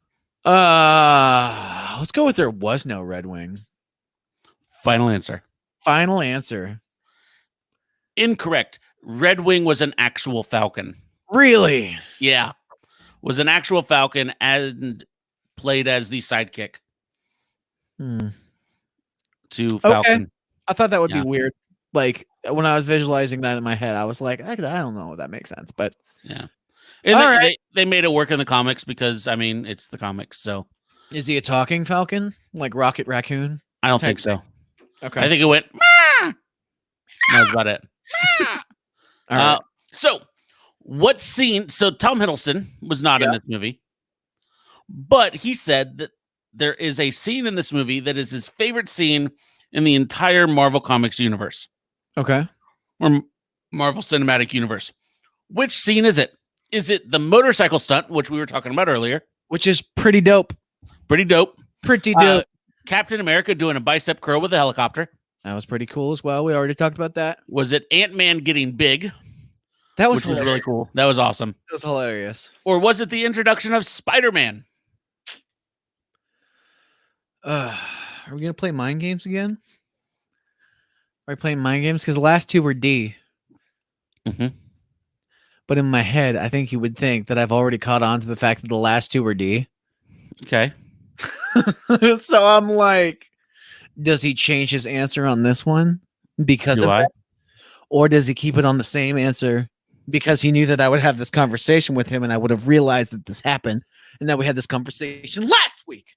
go with there was no Red Wing. Final answer. Final answer. Incorrect. Red Wing was an actual Falcon. Really? Yeah. Was an actual Falcon and played as the sidekick to Falcon. I thought that would Yeah. be weird. Like when I was visualizing that in my head, I was like, I don't know if that makes sense, but Yeah. And All they, right. they made it work in the comics because, I mean, it's the comics. So is he a talking Falcon? Like Rocket Raccoon? I don't think so. Okay. I think it went, "Meow." That's about it. All right. So, what scene? So, Tom Hiddleston was not in this movie, but he said that there is a scene in this movie that is his favorite scene in the entire Marvel Comics universe Okay. or Marvel Cinematic Universe. Which scene is it? Is it the motorcycle stunt, which we were talking about earlier? Which is pretty dope. Pretty dope. Pretty dope. Captain America doing a bicep curl with a helicopter. That was pretty cool as well. We already talked about that. Was it Ant-Man getting big? That was Which was really cool. That was awesome. That was hilarious. Or was it the introduction of Spider-Man? Are we gonna play mind games again? Are we playing mind games? Because the last 2 were D. Mhm. But in my head, I think you would think that I've already caught on to the fact that the last 2 were D. Okay. So I'm like, does he change his answer on this one because of that? Or does he keep it on the same answer because he knew that I would have this conversation with him and I would have realized that this happened and that we had this conversation last week.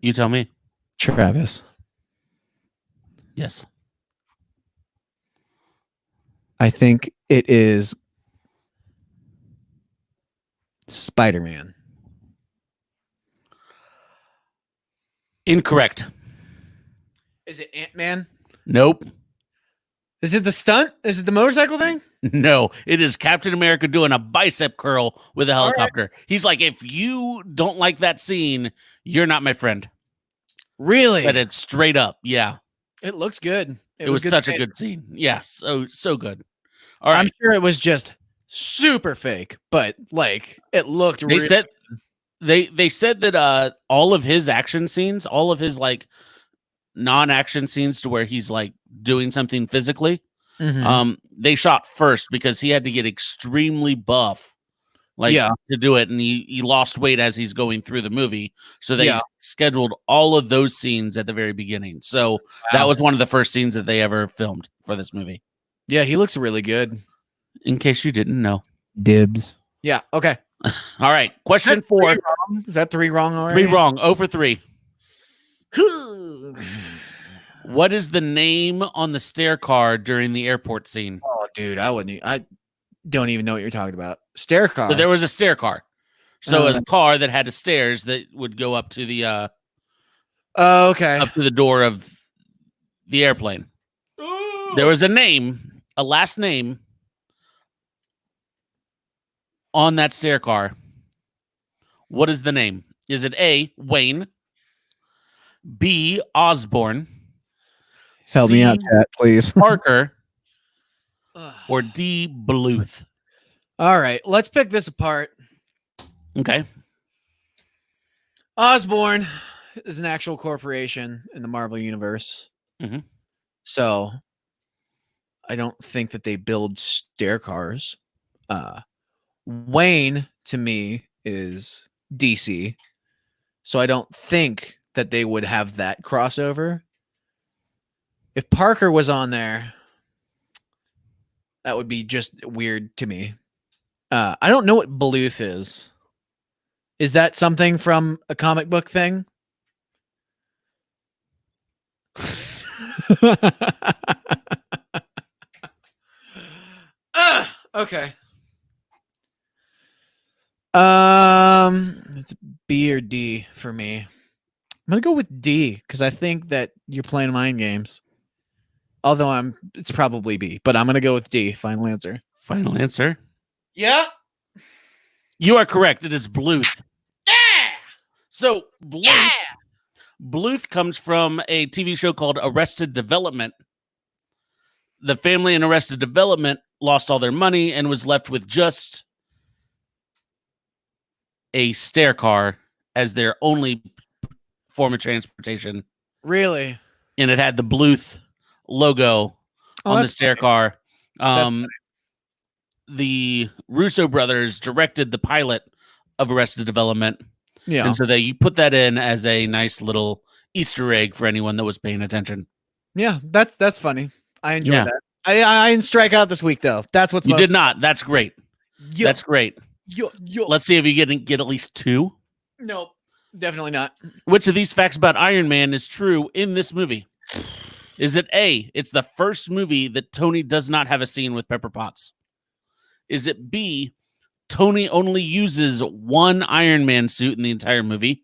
You tell me. Travis, Yes. I think it is Spider-Man. Incorrect. Is it Ant-Man? Nope. Is it the stunt? Is it the motorcycle thing? No, it is Captain America doing a bicep curl with a helicopter. He's like, if you don't like that scene, you're not my friend. Really? But it's straight up. Yeah. It looks good. It was such a good scene. Yes. So good. All right. I'm sure it was just super fake, but like it looked They said they said that all of his action scenes, all of his like non-action scenes to where he's like doing something physically, they shot first because he had to get extremely buff to do it, and he lost weight as he's going through the movie, so they scheduled all of those scenes at the very beginning. So that was one of the first scenes that they ever filmed for this movie. Yeah, he looks really good. In case you didn't know. Dibs. Yeah, okay. All right, question 4. Is that 3 wrong already? 3 wrong. 0 for 3. What is the name on the stair car during the airport scene? Oh, dude, I don't even know what you're talking about. Stair car. So there was a stair car. So a car that had stairs that would go up to the okay. up to the door of the airplane. There was a name, a last name on that stair car. What is the name? Is it A, Wayne, B, Osborne, Help C, me out, chat, please. Parker, or D, Bluth? All right, let's pick this apart. Okay. Osborne is an actual corporation in the Marvel universe. Mhm. So I don't think that they build stair cars. Wayne, to me, is DC. So I don't think that they would have that crossover. If Parker was on there, that would be just weird to me. I don't know what Bluth is. Is that something from a comic book thing? Okay. It's B or D for me. I'm gonna go with D because I think that you're playing mind games. Although it's probably B, but I'm gonna go with D. Final answer. Final answer. Yeah. You are correct. It is Bluth. Yeah. So Bluth comes from a TV show called Arrested Development. The family in Arrested Development lost all their money and was left with just a stair car as their only form of transportation. Really? And it had the Bluth logo on the stair car. The Russo brothers directed the pilot of Arrested Development. Yeah. And so you put that in as a nice little Easter egg for anyone that was paying attention. Yeah, that's funny. I enjoyed that. I didn't strike out this week though. That's what's you did not. That's great. That's great. Let's see if you get at least 2. Nope, definitely not. Which of these facts about Iron Man is true in this movie? Is it A, it's the first movie that Tony does not have a scene with Pepper Potts? Is it B, Tony only uses one Iron Man suit in the entire movie?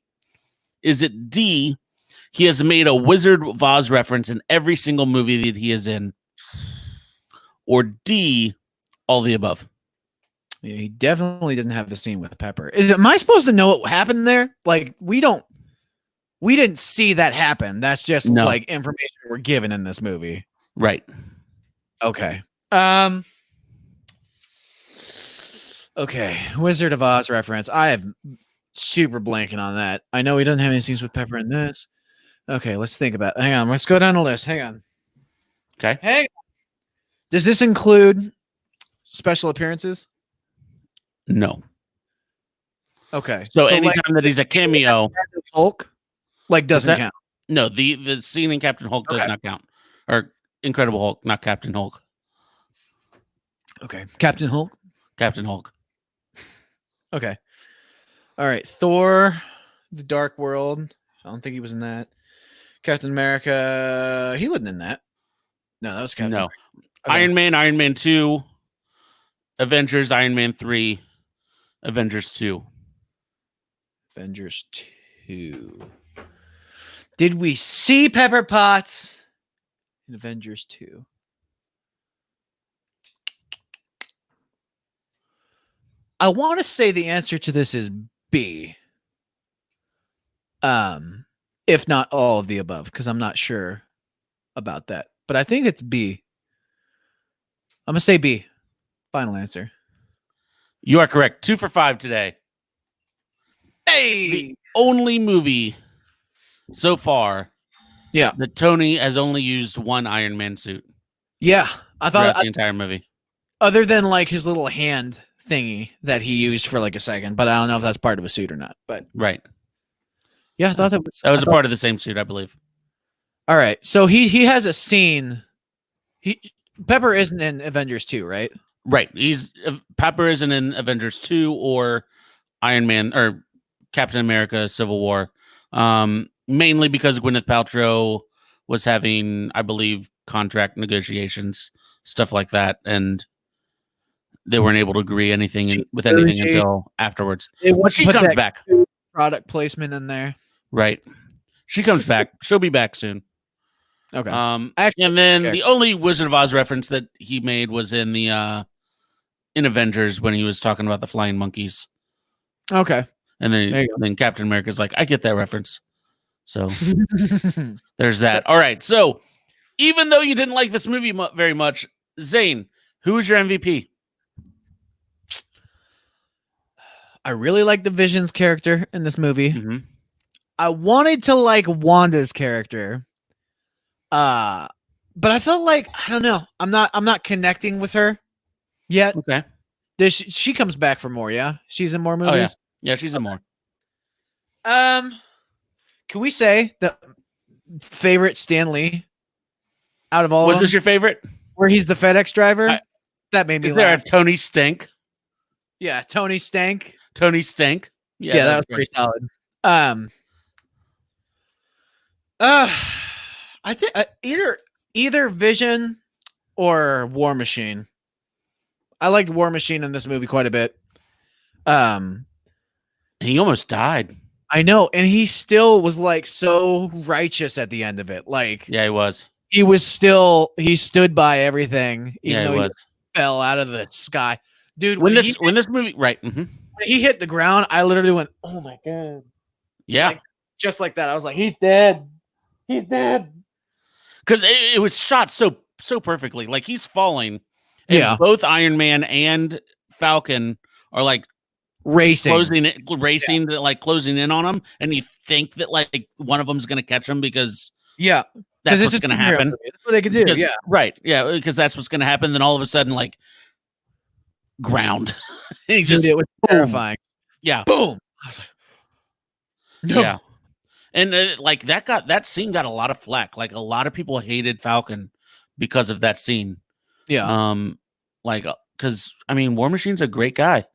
Is it D, he has made a Wizard of Oz reference in every single movie that he is in? Or D, all the above? Yeah, he definitely doesn't have a scene with Pepper. Am I supposed to know what happened there? Like, we didn't see that happen. That's just like information we're given in this movie. Right. Okay. Okay. Wizard of Oz reference. I have super blanking on that. I know he doesn't have any scenes with Pepper in this. Okay, let's think about it. Hang on. Let's go down the list. Hang on. Okay. Hang on. Does this include special appearances? No. Okay. So anytime that he's a cameo, Hulk, doesn't count. No, the scene in Captain Hulk does not count. Or Incredible Hulk, not Captain Hulk. Okay. Captain Hulk. Captain Hulk. Okay. All right. Thor, The Dark World. I don't think he was in that. Captain America. He wasn't in that. No, that was Captain No. America. Okay. Iron Man 2, Avengers, Iron Man 3, Avengers 2. Avengers 2. Did we see Pepper Potts in Avengers 2? I want to say the answer to this is B. If not all of the above, because I'm not sure about that. But I think it's B. I'm gonna say B. Final answer. You are correct. 2 for 5 today. Hey, The only movie so far yeah, that Tony has only used one Iron Man suit yeah. I throughout thought the entire movie. other than like his little hand thingy that he used for like a second, but I don't know if that's part of a suit or not. But Right. yeah, I thought that was a part of the same suit, I believe. All right, so he has a scene. Pepper isn't in Avengers 2, right? Right. Pepper isn't in Avengers 2 or Iron Man or Captain America Civil War. Mainly because Gwyneth Paltrow was having, I believe, contract negotiations, stuff like that, and they weren't able to agree with anything until afterwards. But she comes back. Product placement in there. Right. She comes back. She'll be back soon. Okay. Actually, and then the only Wizard of Oz reference that he made was in the in Avengers when he was talking about the flying monkeys. Okay. And then Captain America's like, I get that reference. So there's that. All right. So even though you didn't like this movie very much, Zane, who is your MVP? I really like the Vision's character in this movie. Mm-hmm. I wanted to like Wanda's character. But I felt like I don't know. I'm not connecting with her yet. Okay. She comes back for more, yeah? She's in more movies? Oh, yeah. Yeah, she's in more. Can we say the favorite Stan Lee out of all of them? Was this your favorite? Where he's the FedEx driver? That made me laugh. Is there a Tony Stank? Yeah, Tony Stank. Tony Stank. Yeah, that was pretty solid. I think either Vision or War Machine. I liked War Machine in this movie quite a bit. He almost died. I know, and he still was like so righteous at the end of it. Like, yeah, he was. He stood by everything, even though he fell out of the sky, dude. When this movie, right? Mm-hmm. When he hit the ground, I literally went, "Oh my god!" Yeah, like, just like that. I was like, "He's dead. He's dead." Because it was shot so perfectly. Like he's falling. And both Iron Man and Falcon are like closing in on him, and you think that like one of them's going to catch him because that's what's going to happen. That's what they can do. Right. Yeah, because that's what's going to happen. Then all of a sudden, like ground. And he just it was terrifying. Yeah. Boom. I was like, no. Yeah. And like that scene got a lot of flack. Like a lot of people hated Falcon because of that scene. Yeah. Like because I mean, War Machine's a great guy.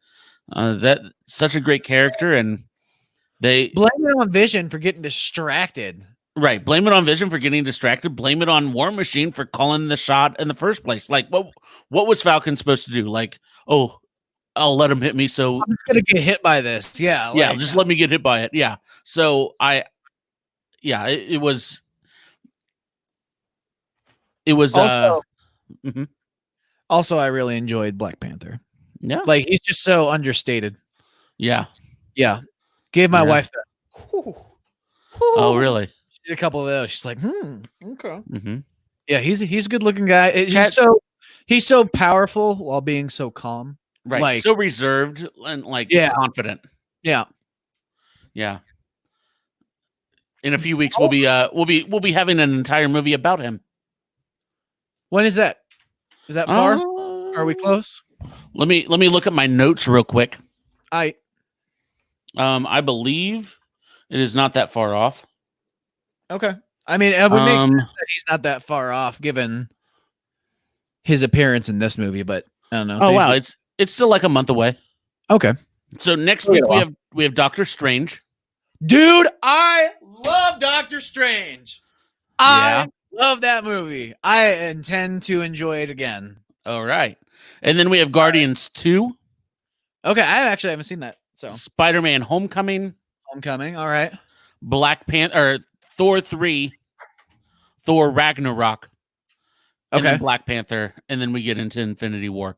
That such a great character, and they blame it on Vision for getting distracted. Right. Blame it on Vision for getting distracted. Blame it on War Machine for calling the shot in the first place. Like what was Falcon supposed to do? Like, oh, I'll let him hit me. So I'm just gonna get hit by this. Yeah. Yeah. Just let me get hit by it. Yeah. So it was also, mm-hmm. Also, I really enjoyed Black Panther. Yeah. Like he's just so understated. Yeah. Yeah. Gave my wife that. Oh, really? She did a couple of those. She's like, okay. Mm-hmm. Yeah, he's a good looking guy. He's so powerful while being so calm. Right. Like, so reserved and like confident. Yeah. Yeah. In a few weeks we'll be having an entire movie about him. When is that? Is that far? Are we close? Let me look at my notes real quick. I believe it is not that far off. Okay. I mean, it would make sense that he's not that far off given his appearance in this movie, but I don't know. Oh wow, it's still like a month away. Okay. So next week we have Doctor Strange. Dude, I love Doctor Strange. I love that movie. I intend to enjoy it again. All right. And then we have Guardians 2. Okay, I actually haven't seen that. So Spider-Man Homecoming. All right. Black Panther, or Thor 3. Thor Ragnarok. And then Black Panther. And then we get into Infinity War.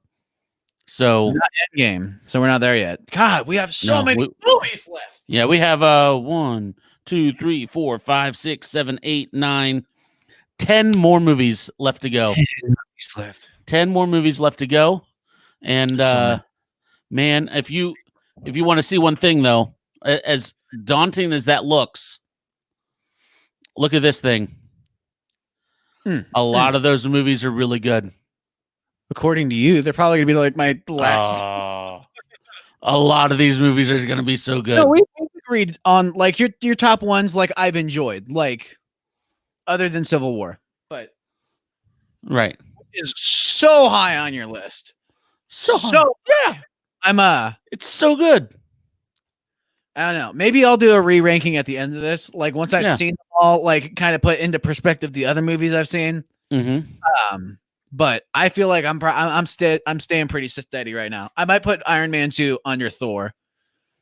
So not Endgame. So we're not there yet. God, we have so many movies left. Yeah, we have 1, 2, 3, 4, 5, 6, 7, 8, 9, 10 more movies left to go. 10 more movies left to go. And man, if you want to see one thing though, as daunting as that looks, look at this thing. A lot of those movies are really good. According to you, they're probably gonna be like my last. A lot of these movies are gonna be so good. No, we agreed on like your top ones. Like I've enjoyed, like other than Civil War, but right is so high on your list. So yeah, it's so good. I don't know. Maybe I'll do a re-ranking at the end of this. Like once I've seen them all, like kind of put into perspective the other movies I've seen. But I feel like I'm staying pretty steady right now. I might put Iron Man 2 under Thor,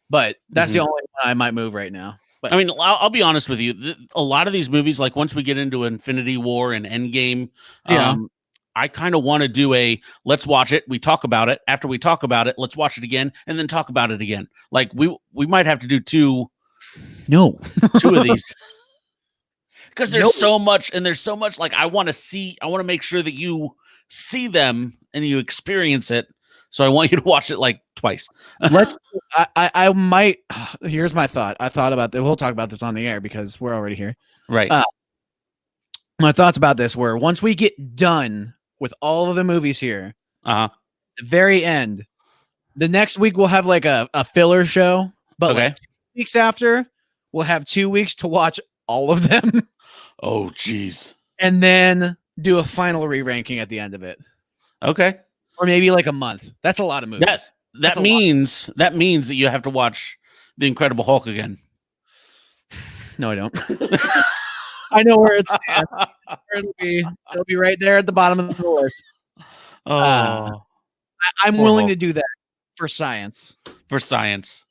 but that's the only one I might move right now. But I mean, I'll be honest with you. A lot of these movies, like once we get into Infinity War and Endgame, I kind of want to do let's watch it. We talk about it. After we talk about it, let's watch it again and then talk about it again. Like we might have to do two of these. Because there's so much, and there's so much like I want to make sure that you see them and you experience it. So I want you to watch it like twice. I might. Here's my thought. I thought about that. We'll talk about this on the air because we're already here. Right. My thoughts about this were once we get done with all of the movies here, the very end, the next week we'll have like a filler show, but like 2 weeks after, we'll have 2 weeks to watch all of them. Oh, geez. And then do a final re-ranking at the end of it. Okay. Or maybe like a month. That's a lot of movies. That means that you have to watch The Incredible Hulk again. No, I don't. I know where it's at. It'll be right there at the bottom of the list. I'm willing to do that for science. For science.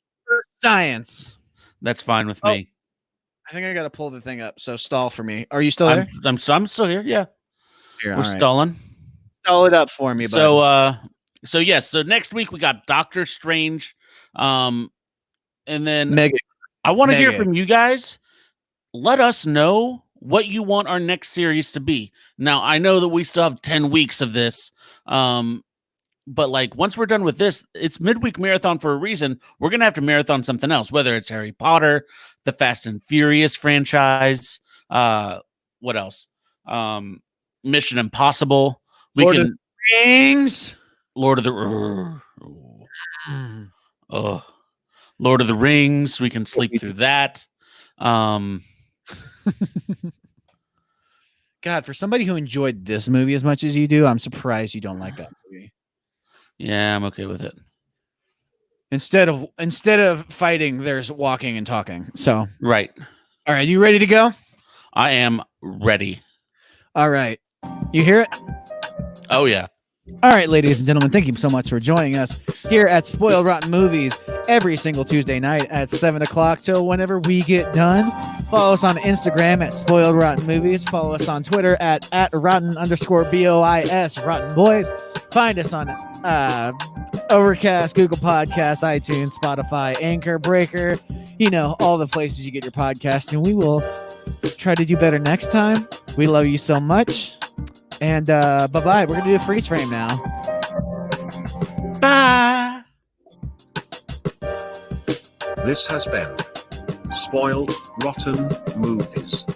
That's fine with me. I think I got to pull the thing up. So stall for me. Are you still there? I'm still here. Yeah. We're stalling. Stall it up for me. Bud. So next week we got Doctor Strange. And then I want to hear from you guys. Let us know what you want our next series to be. Now, I know that we still have 10 weeks of this. But like once we're done with this, it's midweek marathon for a reason. We're going to have to marathon something else, whether it's Harry Potter, the Fast and Furious franchise. What else? Mission Impossible. Lord of the Rings. Lord of the Rings. We can sleep through that. God, for somebody who enjoyed this movie as much as you do, I'm surprised you don't like that movie. Yeah, I'm okay with it. Instead of fighting, there's walking and talking. So right. All right, you ready to go? I am ready. All right. You hear it? Oh yeah. All right, ladies and gentlemen, thank you so much for joining us here at Spoiled Rotten Movies every single Tuesday night at 7 o'clock till whenever we get done. Follow us on Instagram at Spoiled Rotten Movies. Follow us on Twitter at Rotten_BOIS, Rotten Boys. Find us on Overcast, Google Podcast, iTunes, Spotify, Anchor, Breaker, all the places you get your podcast. And we will try to do better next time. We love you so much. And bye-bye. We're going to do a freeze frame now. Bye. This has been Spoiled Rotten Movies.